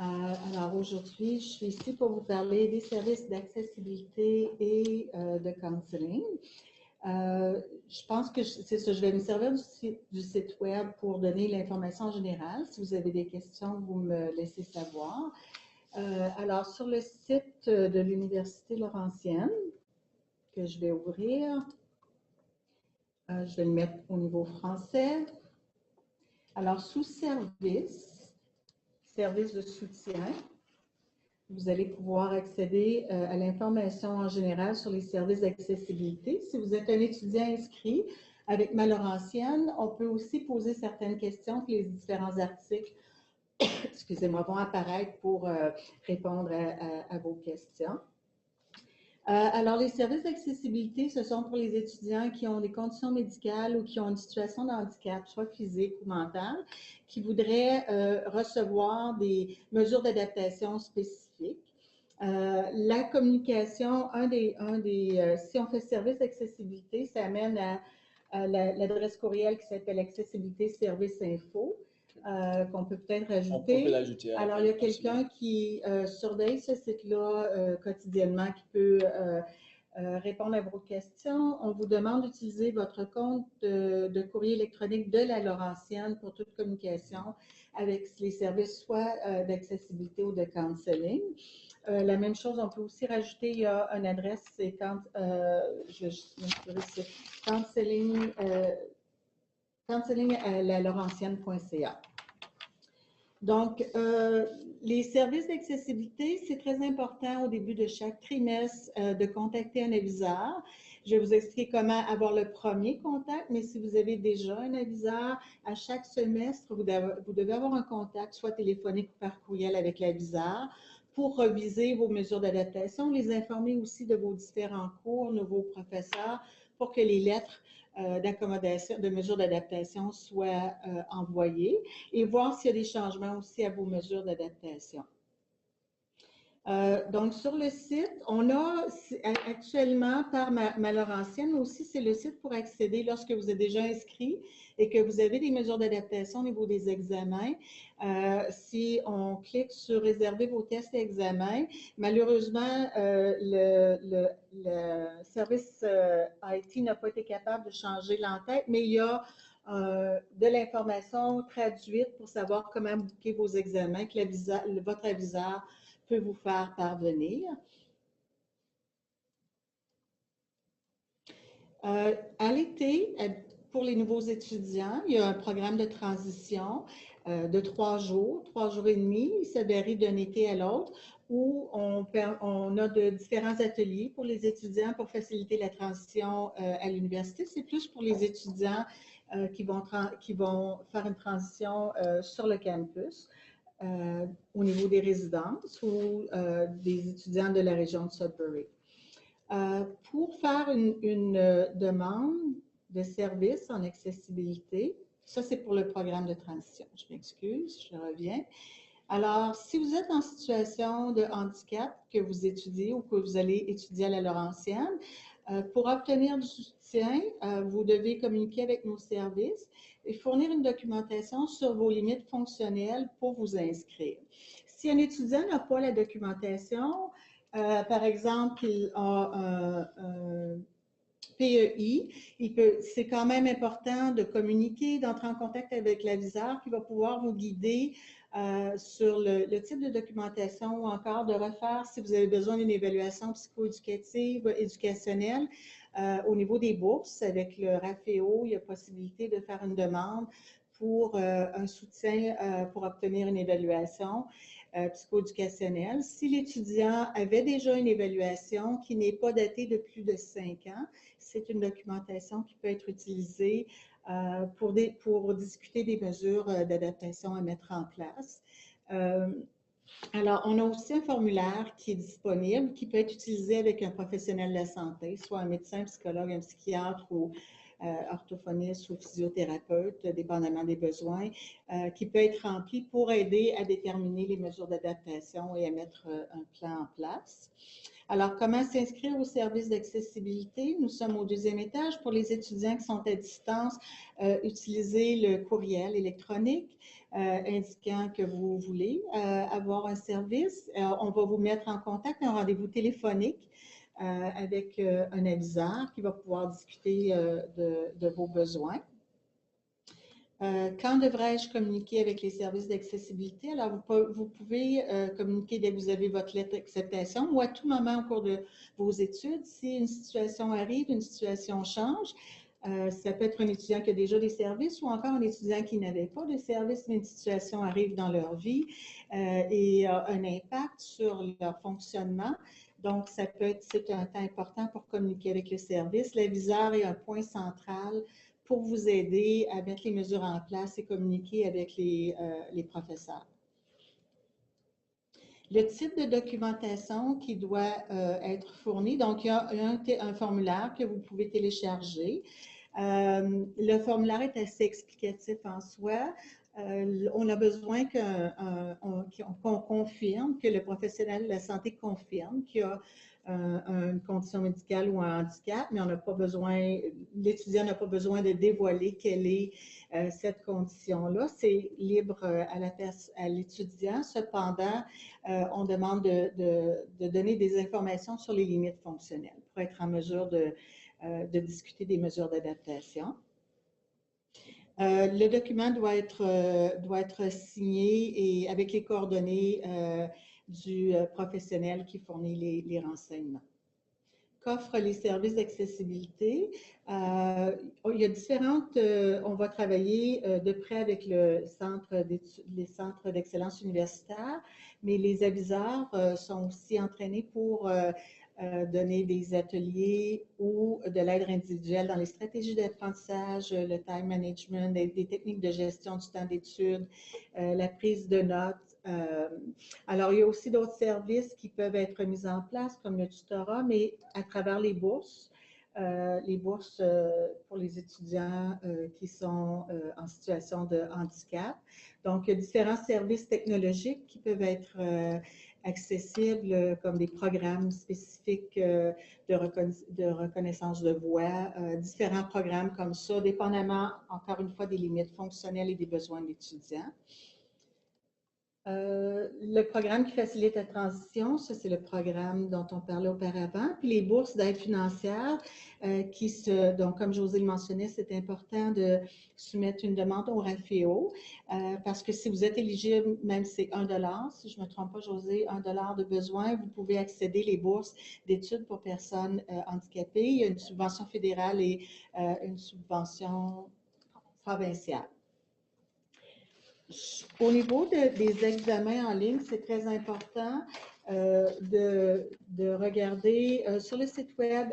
Alors aujourd'hui, je suis ici pour vous parler des services d'accessibilité et de counseling. Je pense que c'est ça, je vais me servir du site web pour donner l'information générale. Si vous avez des questions, vous me laissez savoir. Alors, sur le site de l'Université Laurentienne, que je vais ouvrir, je vais le mettre au niveau français. Alors, sous service de soutien, vous allez pouvoir accéder à l'information en général sur les services d'accessibilité. Si vous êtes un étudiant inscrit avec ma Laurentienne, on peut aussi poser certaines questions que les différents articles excusez-moi, vont apparaître pour répondre à vos questions. Alors, les services d'accessibilité, ce sont pour les étudiants qui ont des conditions médicales ou qui ont une situation de handicap, soit physique ou mentale, qui voudraient recevoir des mesures d'adaptation spécifiques. La communication, si on fait service d'accessibilité, ça amène à l'adresse courriel qui s'appelle Accessibilité Service Info. Qu'on peut peut-être ajouter. On peut l'ajouter. Alors, il y a quelqu'un qui surveille ce site-là quotidiennement qui peut répondre à vos questions. On vous demande d'utiliser votre compte de courrier électronique de la Laurentienne pour toute communication avec les services soit d'accessibilité ou de counseling. La même chose, on peut aussi rajouter, il y a une adresse, c'est counseling@lalaurentienne.ca. Donc, les services d'accessibilité, c'est très important au début de chaque trimestre de contacter un aviseur. Je vais vous expliquer comment avoir le premier contact, mais si vous avez déjà un aviseur, à chaque semestre, vous devez avoir un contact, soit téléphonique ou par courriel avec l'aviseur, pour reviser vos mesures d'adaptation, les informer aussi de vos différents cours, nouveaux professeurs, pour que les lettres d'accommodation, de mesures d'adaptation soient envoyées et voir s'il y a des changements aussi à vos mesures d'adaptation. Donc, sur le site, on a actuellement, par ma Laurentienne aussi, c'est le site pour accéder lorsque vous êtes déjà inscrit et que vous avez des mesures d'adaptation au niveau des examens. Si on clique sur « Réserver vos tests et examens », malheureusement, le service IT n'a pas été capable de changer l'entête, mais il y a de l'information traduite pour savoir comment booker vos examens, que votre aviseur peut vous faire parvenir. À l'été, pour les nouveaux étudiants, il y a un programme de transition de 3 jours et demi, ça varie d'un été à l'autre, où on a de différents ateliers pour les étudiants pour faciliter la transition à l'université. C'est plus pour les étudiants qui vont faire une transition sur le campus. Au niveau des résidences ou des étudiants de la région de Sudbury. Pour faire une demande de service en accessibilité, ça c'est pour le programme de transition. Je m'excuse, je reviens. Alors, si vous êtes en situation de handicap, que vous étudiez ou que vous allez étudier à la Laurentienne, pour obtenir du soutien, vous devez communiquer avec nos services et fournir une documentation sur vos limites fonctionnelles pour vous inscrire. Si un étudiant n'a pas la documentation, par exemple, il a un PEI, c'est quand même important de communiquer, d'entrer en contact avec l'aviseur qui va pouvoir vous guider sur le type de documentation ou encore de refaire, si vous avez besoin d'une évaluation psychoéducative, éducationnelle, au niveau des bourses, avec le RAFEO, il y a possibilité de faire une demande pour un soutien pour obtenir une évaluation psychoéducationnelle. Si l'étudiant avait déjà une évaluation qui n'est pas datée de plus de 5 ans, c'est une documentation qui peut être utilisée pour discuter des mesures d'adaptation à mettre en place. Alors, on a aussi un formulaire qui est disponible, qui peut être utilisé avec un professionnel de la santé, soit un médecin, psychologue, un psychiatre ou orthophoniste ou physiothérapeute, dépendamment des besoins, qui peut être rempli pour aider à déterminer les mesures d'adaptation et à mettre un plan en place. Alors, comment s'inscrire au service d'accessibilité? Nous sommes au 2e étage. Pour les étudiants qui sont à distance, utilisez le courriel électronique indiquant que vous voulez avoir un service. On va vous mettre en contact, un rendez-vous téléphonique avec un aviseur qui va pouvoir discuter de vos besoins. Quand devrais-je communiquer avec les services d'accessibilité? Alors, vous pouvez communiquer dès que vous avez votre lettre d'acceptation ou à tout moment au cours de vos études. Si une situation arrive, une situation change, ça peut être un étudiant qui a déjà des services ou encore un étudiant qui n'avait pas de services, mais une situation arrive dans leur vie et a un impact sur leur fonctionnement. Donc, c'est un temps important pour communiquer avec le service. L'aviseur est un point central pour vous aider à mettre les mesures en place et communiquer avec les professeurs. Le type de documentation qui doit être fourni, donc il y a un formulaire que vous pouvez télécharger. Le formulaire est assez explicatif en soi. On a besoin qu'on confirme, que le professionnel de la santé confirme qu'il y a une condition médicale ou un handicap, mais on n'a pas besoin, l'étudiant n'a pas besoin de dévoiler quelle est cette condition-là. C'est libre à l'étudiant. Cependant, on demande de donner des informations sur les limites fonctionnelles pour être en mesure de discuter des mesures d'adaptation. Le document doit être signé et avec les coordonnées du professionnel qui fournit les renseignements. Qu'offrent les services d'accessibilité? Il y a différentes, on va travailler de près avec les centres d'excellence universitaire, mais les aviseurs sont aussi entraînés pour donner des ateliers ou de l'aide individuelle dans les stratégies d'apprentissage, le time management, des techniques de gestion du temps d'études, la prise de notes. Alors, il y a aussi d'autres services qui peuvent être mis en place, comme le tutorat, mais à travers les bourses pour les étudiants qui sont en situation de handicap. Donc, il y a différents services technologiques qui peuvent être accessibles, comme des programmes spécifiques de reconnaissance de voix, différents programmes comme ça, dépendamment, encore une fois, des limites fonctionnelles et des besoins de l'étudiant. Le programme qui facilite la transition, ça c'est le programme dont on parlait auparavant. Puis les bourses d'aide financière donc comme Josée le mentionnait, c'est important de soumettre une demande au RAFEO parce que si vous êtes éligible, même si c'est $1, si je ne me trompe pas Josée, $1 de besoin, vous pouvez accéder les bourses d'études pour personnes handicapées. Il y a une subvention fédérale et une subvention provinciale. Au niveau des examens en ligne, c'est très important de regarder sur le site web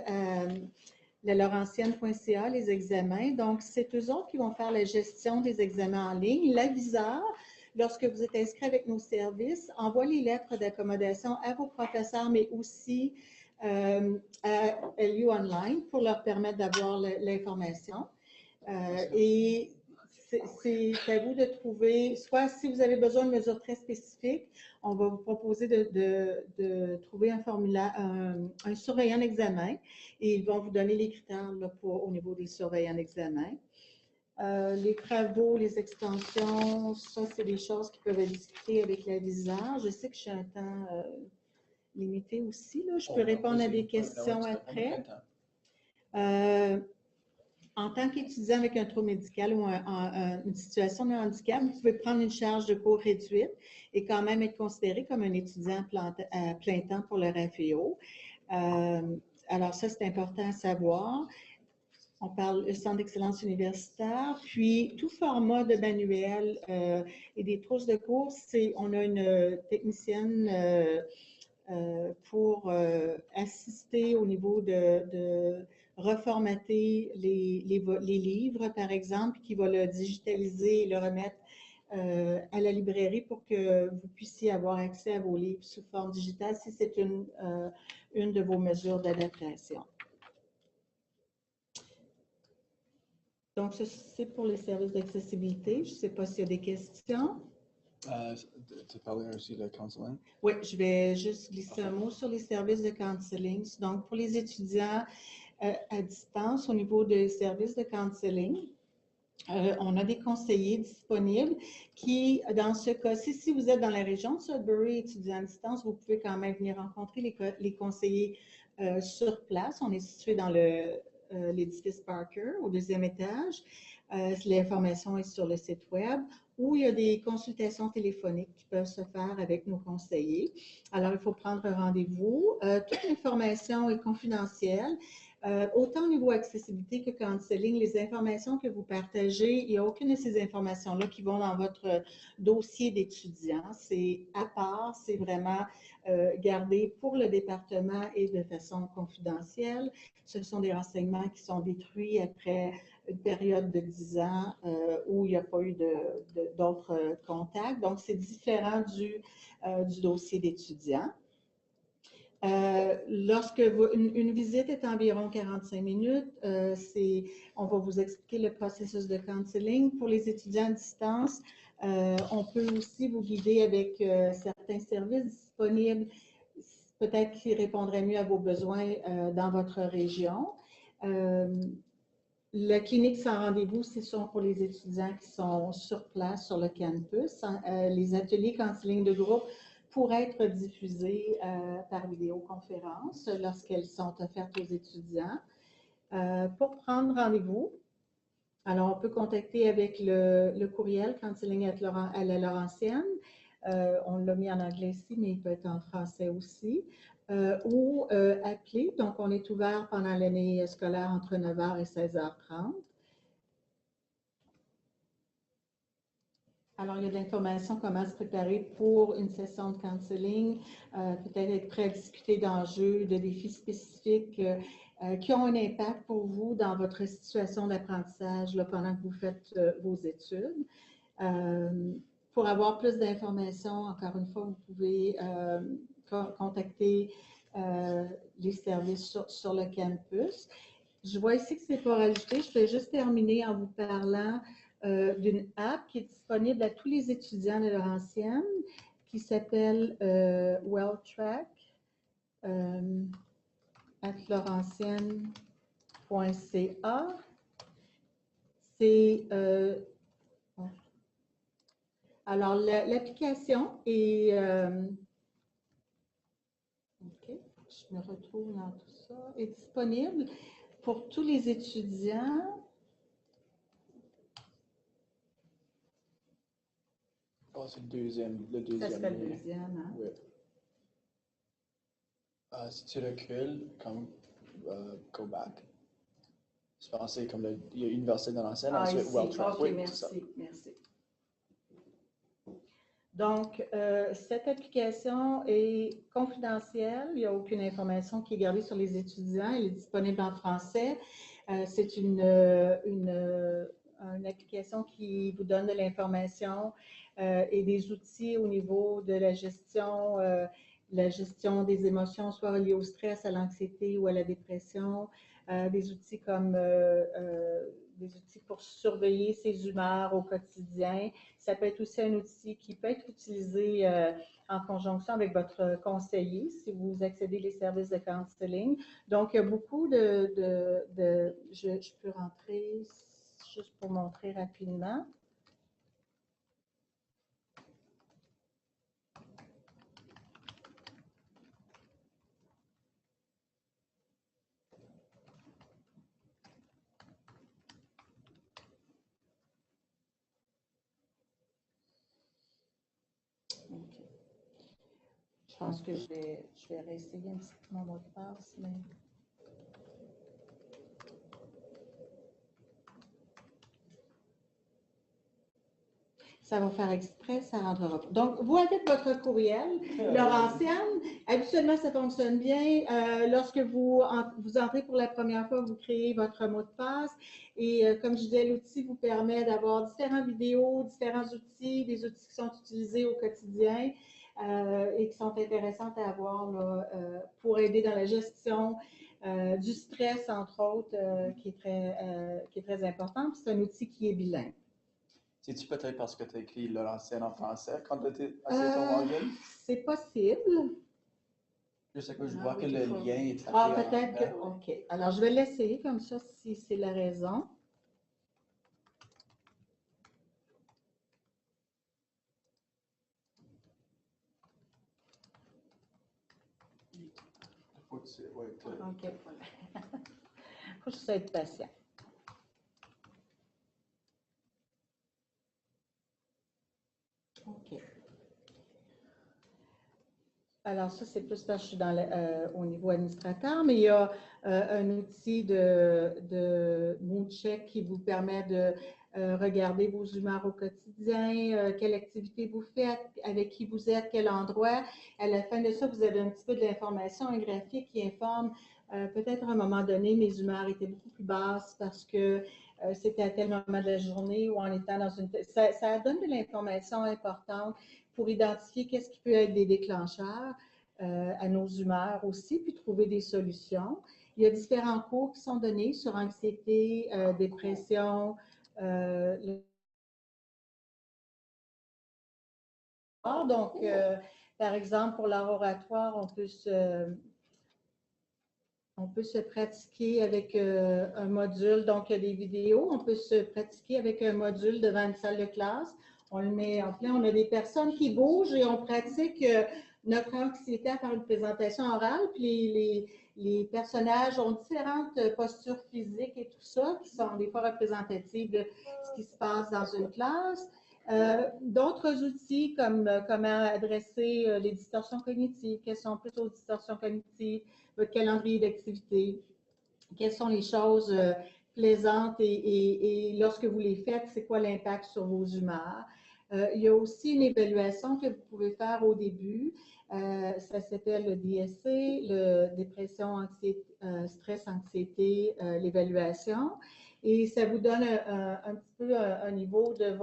lalaurentienne.ca les examens. Donc, c'est eux autres qui vont faire la gestion des examens en ligne. L'aviseur, lorsque vous êtes inscrit avec nos services, envoie les lettres d'accommodation à vos professeurs, mais aussi à LU Online pour leur permettre d'avoir l'information. Et c'est à vous de trouver, soit si vous avez besoin de mesures très spécifiques, on va vous proposer de trouver un formulaire, un surveillant d'examen, et ils vont vous donner les critères là, au niveau des surveillants d'examen. Les travaux, les extensions, ça, c'est des choses qui peuvent être discutées avec l'aviseur. Je sais que j'ai un temps limité aussi. Là. Je peux répondre à des questions après. En tant qu'étudiant avec un trouble médical ou une situation de handicap, vous pouvez prendre une charge de cours réduite et quand même être considéré comme un étudiant à plein temps pour le RAFEO. Alors ça, c'est important à savoir. On parle du centre d'excellence universitaire, puis tout format de manuel et des trousses de cours, on a une technicienne pour assister au niveau de reformater les livres, par exemple, qui va le digitaliser et le remettre à la librairie pour que vous puissiez avoir accès à vos livres sous forme digitale si c'est une de vos mesures d'adaptation. Donc, c'est pour les services d'accessibilité. Je ne sais pas s'il y a des questions. Tu parlais aussi de counseling? Oui, je vais juste glisser un mot sur les services de counseling. Donc, pour les étudiants à distance, au niveau des services de counseling, on a des conseillers disponibles qui, dans ce cas-ci, si vous êtes dans la région de Sudbury, étudiant à distance, vous pouvez quand même venir rencontrer les conseillers sur place. On est situé dans l'édifice Parker, au deuxième étage. L'information est sur le site web où il y a des consultations téléphoniques qui peuvent se faire avec nos conseillers. Alors, il faut prendre un rendez-vous. Toute l'information est confidentielle. Autant au niveau accessibilité que counseling, les informations que vous partagez, il n'y a aucune de ces informations-là qui vont dans votre dossier d'étudiant. C'est à part, c'est vraiment gardé pour le département et de façon confidentielle. Ce sont des renseignements qui sont détruits après une période de 10 ans où il n'y a pas eu d'autres contacts. Donc, c'est différent du dossier d'étudiant. Lorsque une visite est environ 45 minutes, on va vous expliquer le processus de counseling. Pour les étudiants à distance, on peut aussi vous guider avec certains services disponibles, peut-être qui répondraient mieux à vos besoins dans votre région. La clinique sans rendez-vous, ce sont pour les étudiants qui sont sur place, sur le campus. Les ateliers counseling de groupe pourraient être diffusés par vidéoconférence lorsqu'elles sont offertes aux étudiants. Pour prendre rendez-vous, alors on peut contacter avec le courriel counseling à la Laurentienne. On l'a mis en anglais ici, mais il peut être en français aussi. Ou appeler. Donc, on est ouvert pendant l'année scolaire entre 9h et 16h30. Alors, il y a de l'information comment se préparer pour une session de counseling, peut-être être prêt à discuter d'enjeux, de défis spécifiques qui ont un impact pour vous dans votre situation d'apprentissage pendant que vous faites vos études. Pour avoir plus d'informations, encore une fois, vous pouvez contacter les services sur le campus. Je vois ici que c'est pas rajouté. Je vais juste terminer en vous parlant d'une app qui est disponible à tous les étudiants de Laurentienne qui s'appelle WellTrack @laurentienne.ca. C'est alors l'application est OK, je me retrouve dans tout ça, est disponible pour tous les étudiants. Oh, c'est le deuxième. Ça serait le deuxième, hein? Oui. Si tu recules, comme go back. Je pensais comme il y a Université de Laurentienne, ensuite WellTrack. OK, oui, merci. Donc, cette application est confidentielle. Il n'y a aucune information qui est gardée sur les étudiants. Elle est disponible en français. C'est une application qui vous donne de l'information et des outils au niveau de la gestion des émotions, soit liées au stress, à l'anxiété ou à la dépression. Des outils comme des outils pour surveiller ses humeurs au quotidien. Ça peut être aussi un outil qui peut être utilisé en conjonction avec votre conseiller si vous accédez les services de counseling. Donc, il y a beaucoup je peux rentrer juste pour montrer rapidement. Je pense que je vais réessayer un petit peu mon mot de passe, mais... Ça va faire exprès, ça ne rentrera pas. Donc, vous avez votre courriel, Laurentienne. Habituellement, ça fonctionne bien. Lorsque vous entrez pour la première fois, vous créez votre mot de passe. Et comme je disais, l'outil vous permet d'avoir différentes vidéos, différents outils, des outils qui sont utilisés au quotidien et qui sont intéressantes à avoir là, pour aider dans la gestion du stress, entre autres, qui est très important. C'est un outil qui est bilingue. C'est-tu peut-être parce que tu as écrit Laurentienne en français quand tu étais à ton origine? C'est possible. Juste que je vois que le lien est tapé Ah, en peut-être que. anglais. OK. Alors, je vais l'essayer comme ça si c'est la raison. Faut que ouais, OK. Faut juste être patient. OK. Alors, ça, c'est plus parce que je suis au niveau administrateur, mais il y a un outil de Mooncheck qui vous permet de regarder vos humeurs au quotidien, quelle activité vous faites, avec qui vous êtes, quel endroit. À la fin de ça, vous avez un petit peu de l'information, un graphique qui informe peut-être à un moment donné, mes humeurs étaient beaucoup plus basses parce que c'était à tel moment de la journée ou en étant dans une... Ça donne de l'information importante pour identifier qu'est-ce qui peut être des déclencheurs à nos humeurs aussi, puis trouver des solutions. Il y a différents cours qui sont donnés sur anxiété, dépression. Donc, par exemple, pour l'art oratoire, on peut se pratiquer avec un module, donc il y a des vidéos, on peut se pratiquer avec un module devant une salle de classe. On le met en plein, on a des personnes qui bougent et on pratique notre anxiété à faire une présentation orale, puis les personnages ont différentes postures physiques et tout ça, qui sont des fois représentatives de ce qui se passe dans une classe. D'autres outils comme comment adresser les distorsions cognitives, quelles sont plutôt distorsions cognitives, votre calendrier d'activité, quelles sont les choses plaisantes et lorsque vous les faites, c'est quoi l'impact sur vos humeurs. Il y a aussi une évaluation que vous pouvez faire au début. Ça s'appelle le DSC, le dépression, anxiété, stress, anxiété, l'évaluation. Et ça vous donne un petit peu un niveau de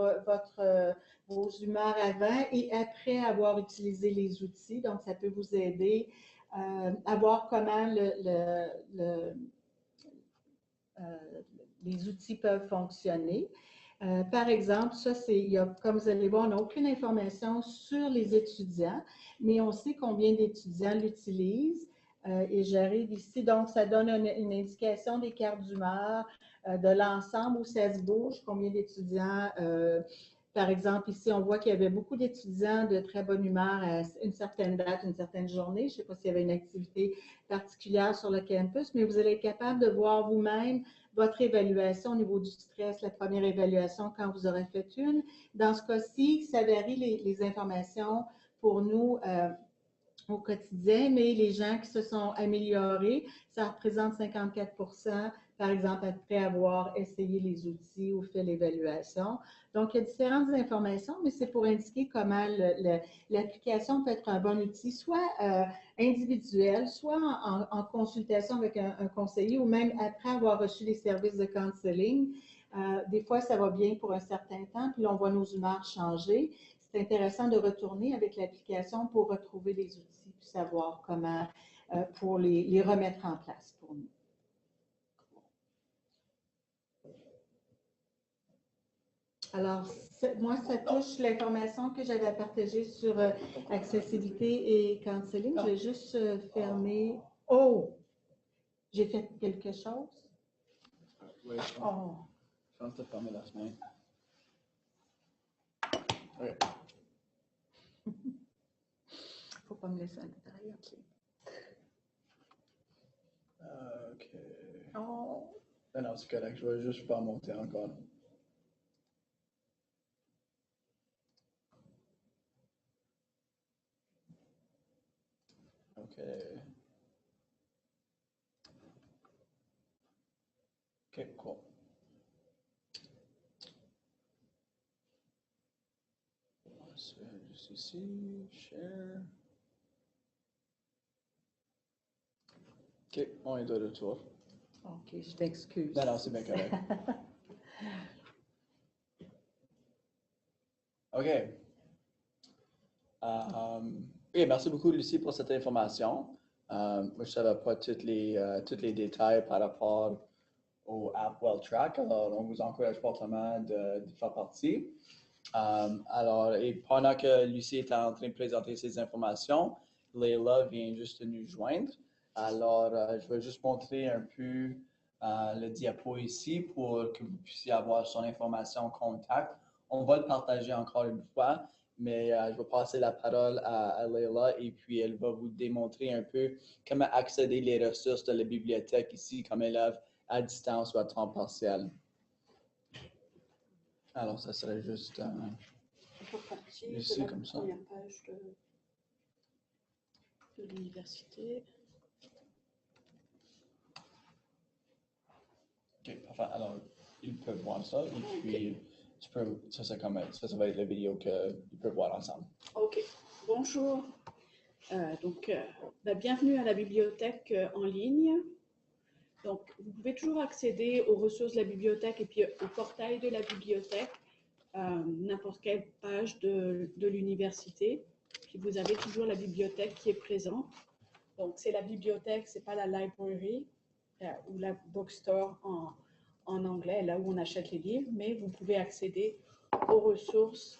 vos humeurs avant et après avoir utilisé les outils. Donc, ça peut vous aider à voir comment les outils peuvent fonctionner. Par exemple, ça, comme vous allez voir, on n'a aucune information sur les étudiants, mais on sait combien d'étudiants l'utilisent. Et j'arrive ici, donc ça donne une indication des cartes d'humeur, de l'ensemble où ça se bouge, combien d'étudiants. Par exemple, ici, on voit qu'il y avait beaucoup d'étudiants de très bonne humeur à une certaine date, une certaine journée. Je ne sais pas s'il y avait une activité particulière sur le campus, mais vous allez être capable de voir vous-même votre évaluation au niveau du stress, la première évaluation quand vous aurez fait une. Dans ce cas-ci, ça varie les informations pour nous au quotidien, mais les gens qui se sont améliorés, ça représente 54%, par exemple, après avoir essayé les outils ou fait l'évaluation. Donc, il y a différentes informations, mais c'est pour indiquer comment l'application peut être un bon outil, soit individuel, soit en consultation avec un conseiller ou même après avoir reçu les services de counseling. Des fois, ça va bien pour un certain temps, puis là, on voit nos humeurs changer. C'est intéressant de retourner avec l'application pour retrouver les outils puis savoir comment pour les remettre en place pour nous. Alors, moi, ça touche l'information que j'avais partagée sur accessibilité et counseling. Je vais juste fermer. Oh! J'ai fait quelque chose? Oui, je pense que tu as fermé la semaine. Oui. Il ne faut pas me laisser un détail, OK. OK. Oh! Non, c'est correct. Je vais juste pas monter encore. OK. OK, cool. Juste ici, share. OK, on est de retour. OK, je t'excuse. Non, c'est bien correct. OK. Oui, merci beaucoup, Lucie, pour cette information. Moi, je ne savais pas tous les détails par rapport au app WellTrack. Alors, on vous encourage fortement de faire partie. Alors, et pendant que Lucie est en train de présenter ces informations, Leila vient juste de nous joindre. Alors, je vais juste montrer un peu le diapo ici pour que vous puissiez avoir son information contact. On va le partager encore une fois, mais je vais passer la parole à Leila et puis elle va vous démontrer un peu comment accéder les ressources de la bibliothèque ici comme élève à distance ou à temps partiel. Alors, ça serait juste ici comme ça. Première page de l'université. OK, parfait. Alors, ils peuvent voir ça et puis ça va être la vidéo qu'ils peuvent voir ensemble. OK. Bonjour. Bienvenue à la bibliothèque en ligne. Donc, vous pouvez toujours accéder aux ressources de la bibliothèque et puis au portail de la bibliothèque, n'importe quelle page de l'université. Puis vous avez toujours la bibliothèque qui est présente. Donc, c'est la bibliothèque, c'est pas la library ou la bookstore en anglais, là où on achète les livres, mais vous pouvez accéder aux ressources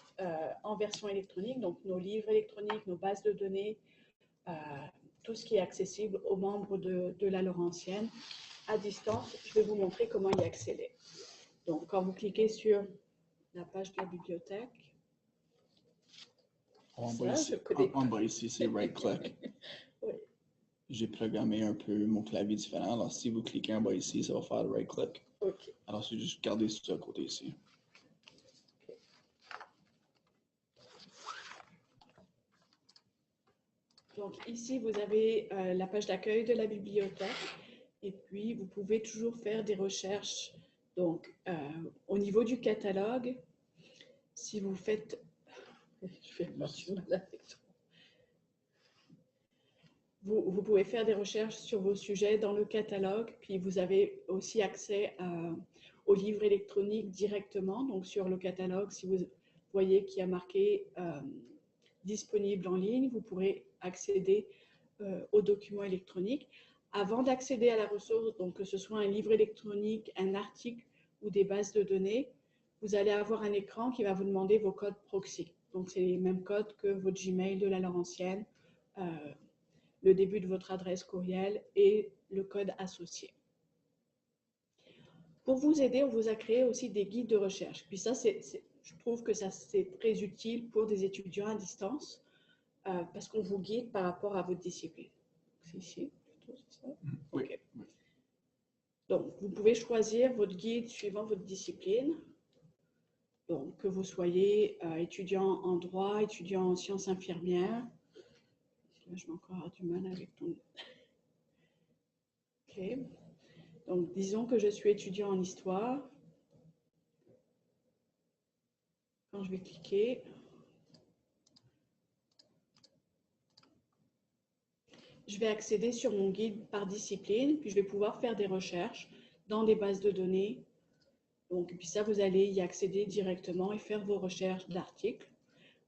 en version électronique, donc nos livres électroniques, nos bases de données, tout ce qui est accessible aux membres de la Laurentienne. À distance, je vais vous montrer comment y accéder. Donc, quand vous cliquez sur la page de la bibliothèque, En bas ici, c'est right-click. Oui. J'ai programmé un peu mon clavier différent. Alors, si vous cliquez en bas ici, ça va faire le right-click. OK. Alors, c'est juste garder ce côté ici. Donc, ici, vous avez la page d'accueil de la bibliothèque. Et puis, vous pouvez toujours faire des recherches. Donc, au niveau du catalogue, si vous faites... Je vais avoir du mal avec ça. Vous pouvez faire des recherches sur vos sujets dans le catalogue. Puis, vous avez aussi accès aux livres électroniques directement. Donc, sur le catalogue, si vous voyez qu'il y a marqué disponible en ligne, vous pourrez accéder aux documents électroniques. Avant d'accéder à la ressource, donc que ce soit un livre électronique, un article ou des bases de données, vous allez avoir un écran qui va vous demander vos codes proxy. Donc, c'est les mêmes codes que votre Gmail de la Laurentienne, le début de votre adresse courriel et le code associé. Pour vous aider, on vous a créé aussi des guides de recherche. Puis ça, je trouve que ça, c'est très utile pour des étudiants à distance parce qu'on vous guide par rapport à votre discipline. C'est ici. Ça? Oui. Okay. Donc, vous pouvez choisir votre guide suivant votre discipline. Donc, que vous soyez étudiant en droit, étudiant en sciences infirmières. Là, je vais encore avoir du mal avec ton... OK. Donc, disons que je suis étudiant en histoire. Quand je vais cliquer... Je vais accéder sur mon guide par discipline, puis je vais pouvoir faire des recherches dans des bases de données. Donc, puis ça, vous allez y accéder directement et faire vos recherches d'articles.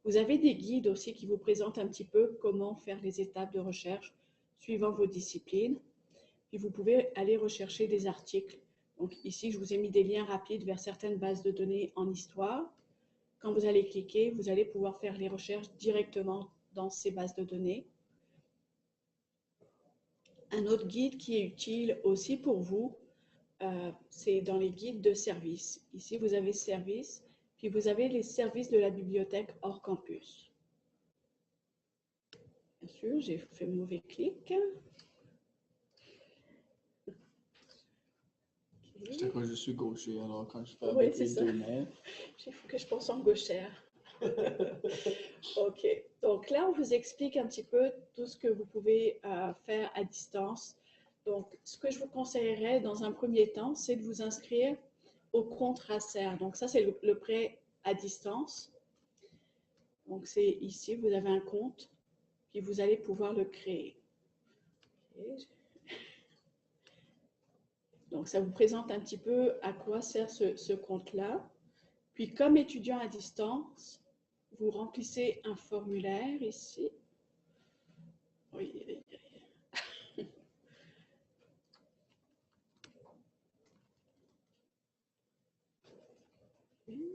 Vous avez des guides aussi qui vous présentent un petit peu comment faire les étapes de recherche suivant vos disciplines. Puis vous pouvez aller rechercher des articles. Donc ici, je vous ai mis des liens rapides vers certaines bases de données en histoire. Quand vous allez cliquer, vous allez pouvoir faire les recherches directement dans ces bases de données. Un autre guide qui est utile aussi pour vous, c'est dans les guides de services. Ici, vous avez services, puis vous avez les services de la bibliothèque hors campus. Bien sûr, j'ai fait mauvais clic. C'est à cause je suis gaucher, alors quand je fais Oui, avec les deux mains. Il faut que je pense en gauchère. OK. Donc là, on vous explique un petit peu tout ce que vous pouvez faire à distance. Donc, ce que je vous conseillerais dans un premier temps, c'est de vous inscrire au compte Racer. Donc, ça, c'est le prêt à distance. Donc, c'est ici, vous avez un compte, puis vous allez pouvoir le créer. Okay. Donc, ça vous présente un petit peu à quoi sert ce compte-là. Puis, comme étudiant à distance, vous remplissez un formulaire ici. Oui.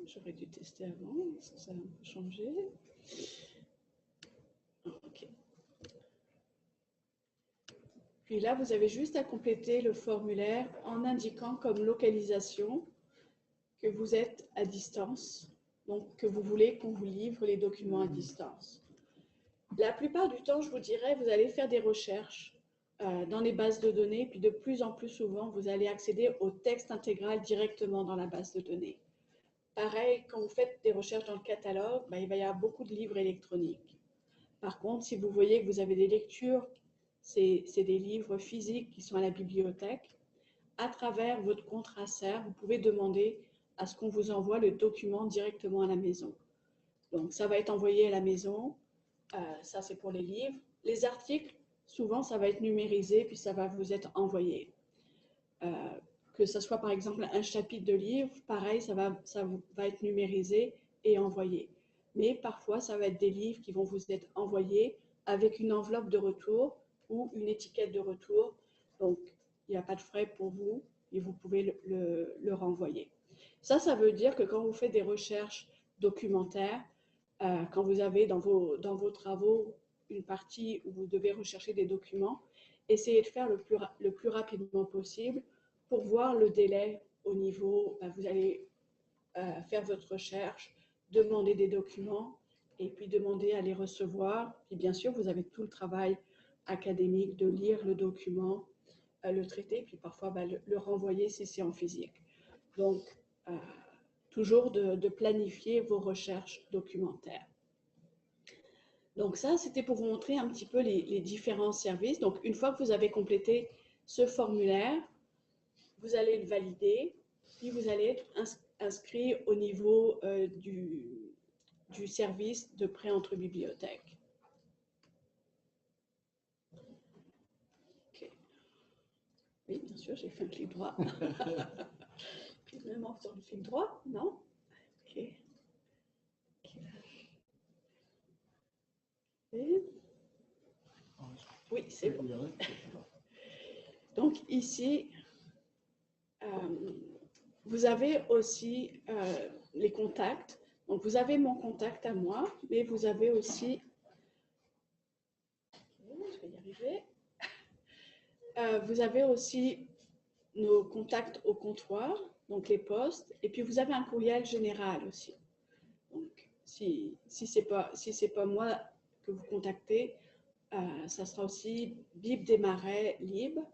J'aurais dû tester avant, est-ce que ça a un peu changé? Ok. Puis là, vous avez juste à compléter le formulaire en indiquant comme localisation que vous êtes à distance, donc que vous voulez qu'on vous livre les documents à distance. La plupart du temps, je vous dirais, vous allez faire des recherches dans les bases de données, puis de plus en plus souvent, vous allez accéder au texte intégral directement dans la base de données. Pareil, quand vous faites des recherches dans le catalogue, il va y avoir beaucoup de livres électroniques. Par contre, si vous voyez que vous avez des lectures, c'est des livres physiques qui sont à la bibliothèque, à travers votre compte Racer, vous pouvez demander à ce qu'on vous envoie le document directement à la maison. Donc, ça va être envoyé à la maison. Ça, c'est pour les livres. Les articles, souvent, ça va être numérisé, puis ça va vous être envoyé. Que ce soit, par exemple, un chapitre de livre, pareil, ça va être numérisé et envoyé. Mais parfois, ça va être des livres qui vont vous être envoyés avec une enveloppe de retour ou une étiquette de retour. Donc, il n'y a pas de frais pour vous et vous pouvez le renvoyer. Ça veut dire que quand vous faites des recherches documentaires, quand vous avez dans vos travaux une partie où vous devez rechercher des documents, essayez de faire le plus rapidement possible pour voir le délai au niveau, vous allez faire votre recherche, demander des documents et puis demander à les recevoir. Puis bien sûr, vous avez tout le travail académique de lire le document, le traiter, puis parfois le renvoyer si c'est en physique. Donc, toujours de planifier vos recherches documentaires. Donc ça, c'était pour vous montrer un petit peu les différents services. Donc, une fois que vous avez complété ce formulaire, vous allez le valider, puis vous allez être inscrit au niveau du service de prêt entre bibliothèques. Okay. Oui, bien sûr, j'ai fait un clic droit. Puis même en faisant le clic droit, non? Ok. Oui, c'est bon. Donc ici, vous avez aussi les contacts. Donc vous avez mon contact à moi, mais vous avez aussi, je vais y arriver, vous avez aussi nos contacts au comptoir, donc les postes, et puis vous avez un courriel général aussi. Donc si c'est pas moi que vous contactez, ça sera aussi Bib des Marais Libre.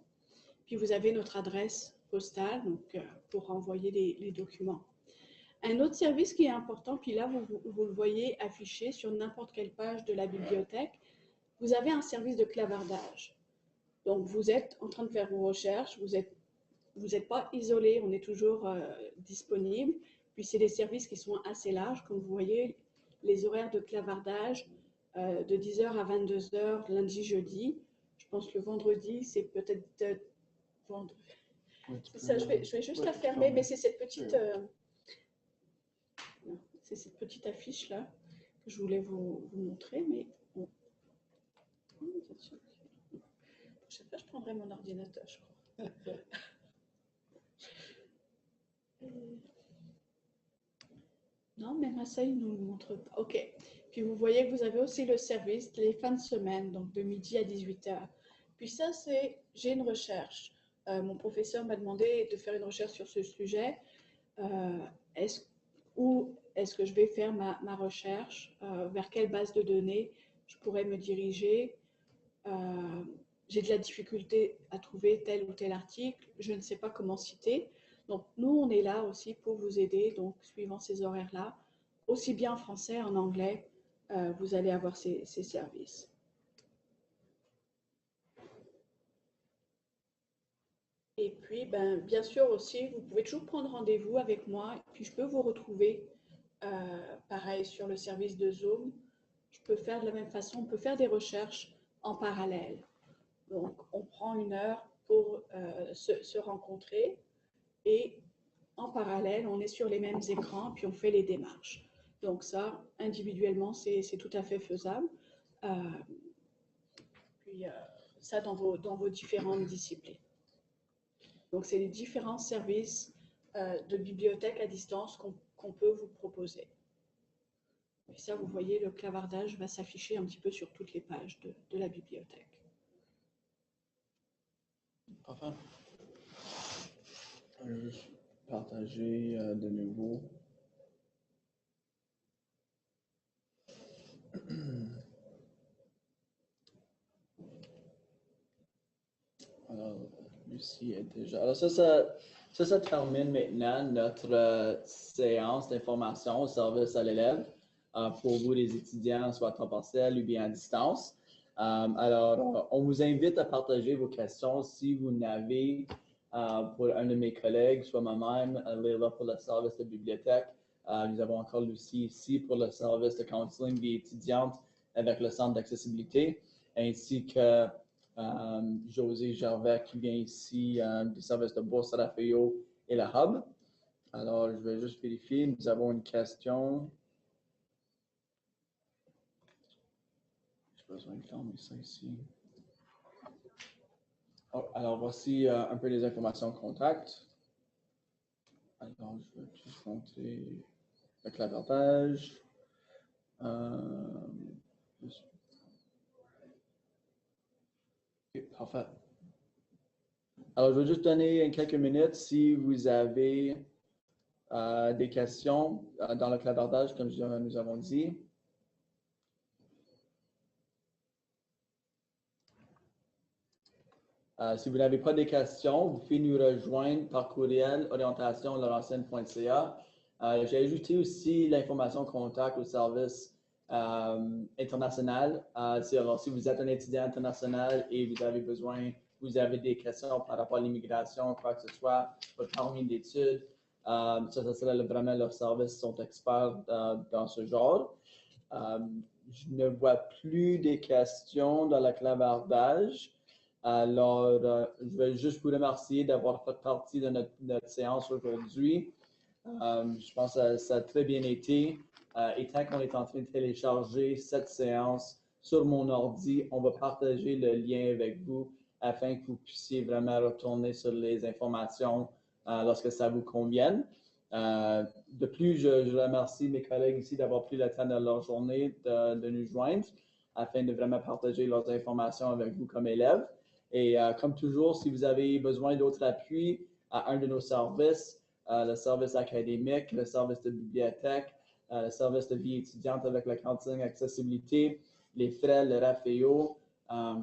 Puis vous avez notre adresse postale donc, pour envoyer les documents. Un autre service qui est important, puis là vous le voyez affiché sur n'importe quelle page de la bibliothèque, vous avez un service de clavardage. Donc vous êtes en train de faire vos recherches, vous êtes pas isolé, on est toujours disponible. Puis c'est des services qui sont assez larges, comme vous voyez, les horaires de clavardage de 10h à 22h, lundi, jeudi. Je pense que le vendredi, c'est peut-être vendredi. Ouais, ça, je vais juste la fermer, mais c'est cette petite, cette petite affiche là que je voulais vous montrer, mais bon. Je sais pas, je prendrai mon ordinateur, je crois. Non, même à ça, il ne nous le montre pas. OK. Puis vous voyez que vous avez aussi le service les fins de semaine, donc de midi à 18h. Puis ça, c'est, j'ai une recherche. Mon professeur m'a demandé de faire une recherche sur ce sujet. Où est-ce que je vais faire ma recherche? Vers quelle base de données je pourrais me diriger? J'ai de la difficulté à trouver tel ou tel article. Je ne sais pas comment citer. Donc, nous, on est là aussi pour vous aider, donc suivant ces horaires-là, aussi bien en français, en anglais, vous allez avoir ces services. Et puis, bien sûr aussi, vous pouvez toujours prendre rendez-vous avec moi, et puis je peux vous retrouver, pareil, sur le service de Zoom. Je peux faire de la même façon, on peut faire des recherches en parallèle. Donc, on prend une heure pour se rencontrer. Et en parallèle, on est sur les mêmes écrans, puis on fait les démarches. Donc ça, individuellement, c'est tout à fait faisable. Puis ça, dans vos différentes disciplines. Donc, c'est les différents services de bibliothèque à distance qu'on peut vous proposer. Et ça, vous voyez, le clavardage va s'afficher un petit peu sur toutes les pages de la bibliothèque. Parfait. Je vais juste partager de nouveau. Alors, Lucie est déjà. Alors, ça termine maintenant notre séance d'information au service à l'élève pour vous, les étudiants, soit à temps partiel ou bien à distance. Alors, on vous invite à partager vos questions si vous n'avez pour un de mes collègues, soit moi-même, Leila pour le service de bibliothèque. Nous avons encore Lucie ici pour le service de counseling vie étudiante avec le centre d'accessibilité, ainsi que José Gervais qui vient ici du service de Bourse Raphaël et la Hub. Alors, je vais juste vérifier. Nous avons une question. J'ai besoin de fermer ça ici. Oh, alors, voici un peu les informations de contact. Alors, je vais juste montrer le clavardage. Okay, parfait. Alors, je vais juste donner quelques minutes si vous avez des questions dans le clavardage, comme nous avons dit. Si vous n'avez pas de questions, vous pouvez nous rejoindre par courriel orientation@laurentienne.ca. J'ai ajouté aussi l'information contact au service international. Alors, si vous êtes un étudiant international et vous avez des questions par rapport à l'immigration, quoi que ce soit, votre permis d'études, ça serait vraiment leur service, ils sont experts dans ce genre. Je ne vois plus de questions dans le clavardage. Alors, je vais juste vous remercier d'avoir fait partie de notre séance aujourd'hui. Je pense que ça a très bien été. Et tant qu'on est en train de télécharger cette séance sur mon ordi, on va partager le lien avec vous afin que vous puissiez vraiment retourner sur les informations lorsque ça vous convienne. De plus, je remercie mes collègues ici d'avoir pris le temps de leur journée de nous joindre afin de vraiment partager leurs informations avec vous comme élèves. Et comme toujours, si vous avez besoin d'autres appuis à un de nos services, le service académique, le service de bibliothèque, le service de vie étudiante avec la cantine accessibilité, les frais, le Raphaël,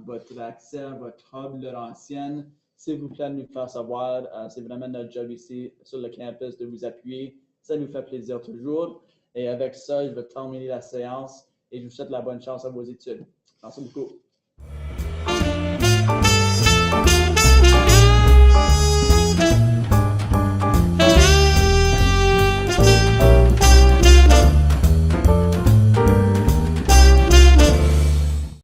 votre accès à votre hub Laurentienne, s'il vous plaît, nous faire savoir. C'est vraiment notre job ici sur le campus de vous appuyer. Ça nous fait plaisir toujours. Et avec ça, je vais terminer la séance et je vous souhaite la bonne chance à vos études. Merci beaucoup.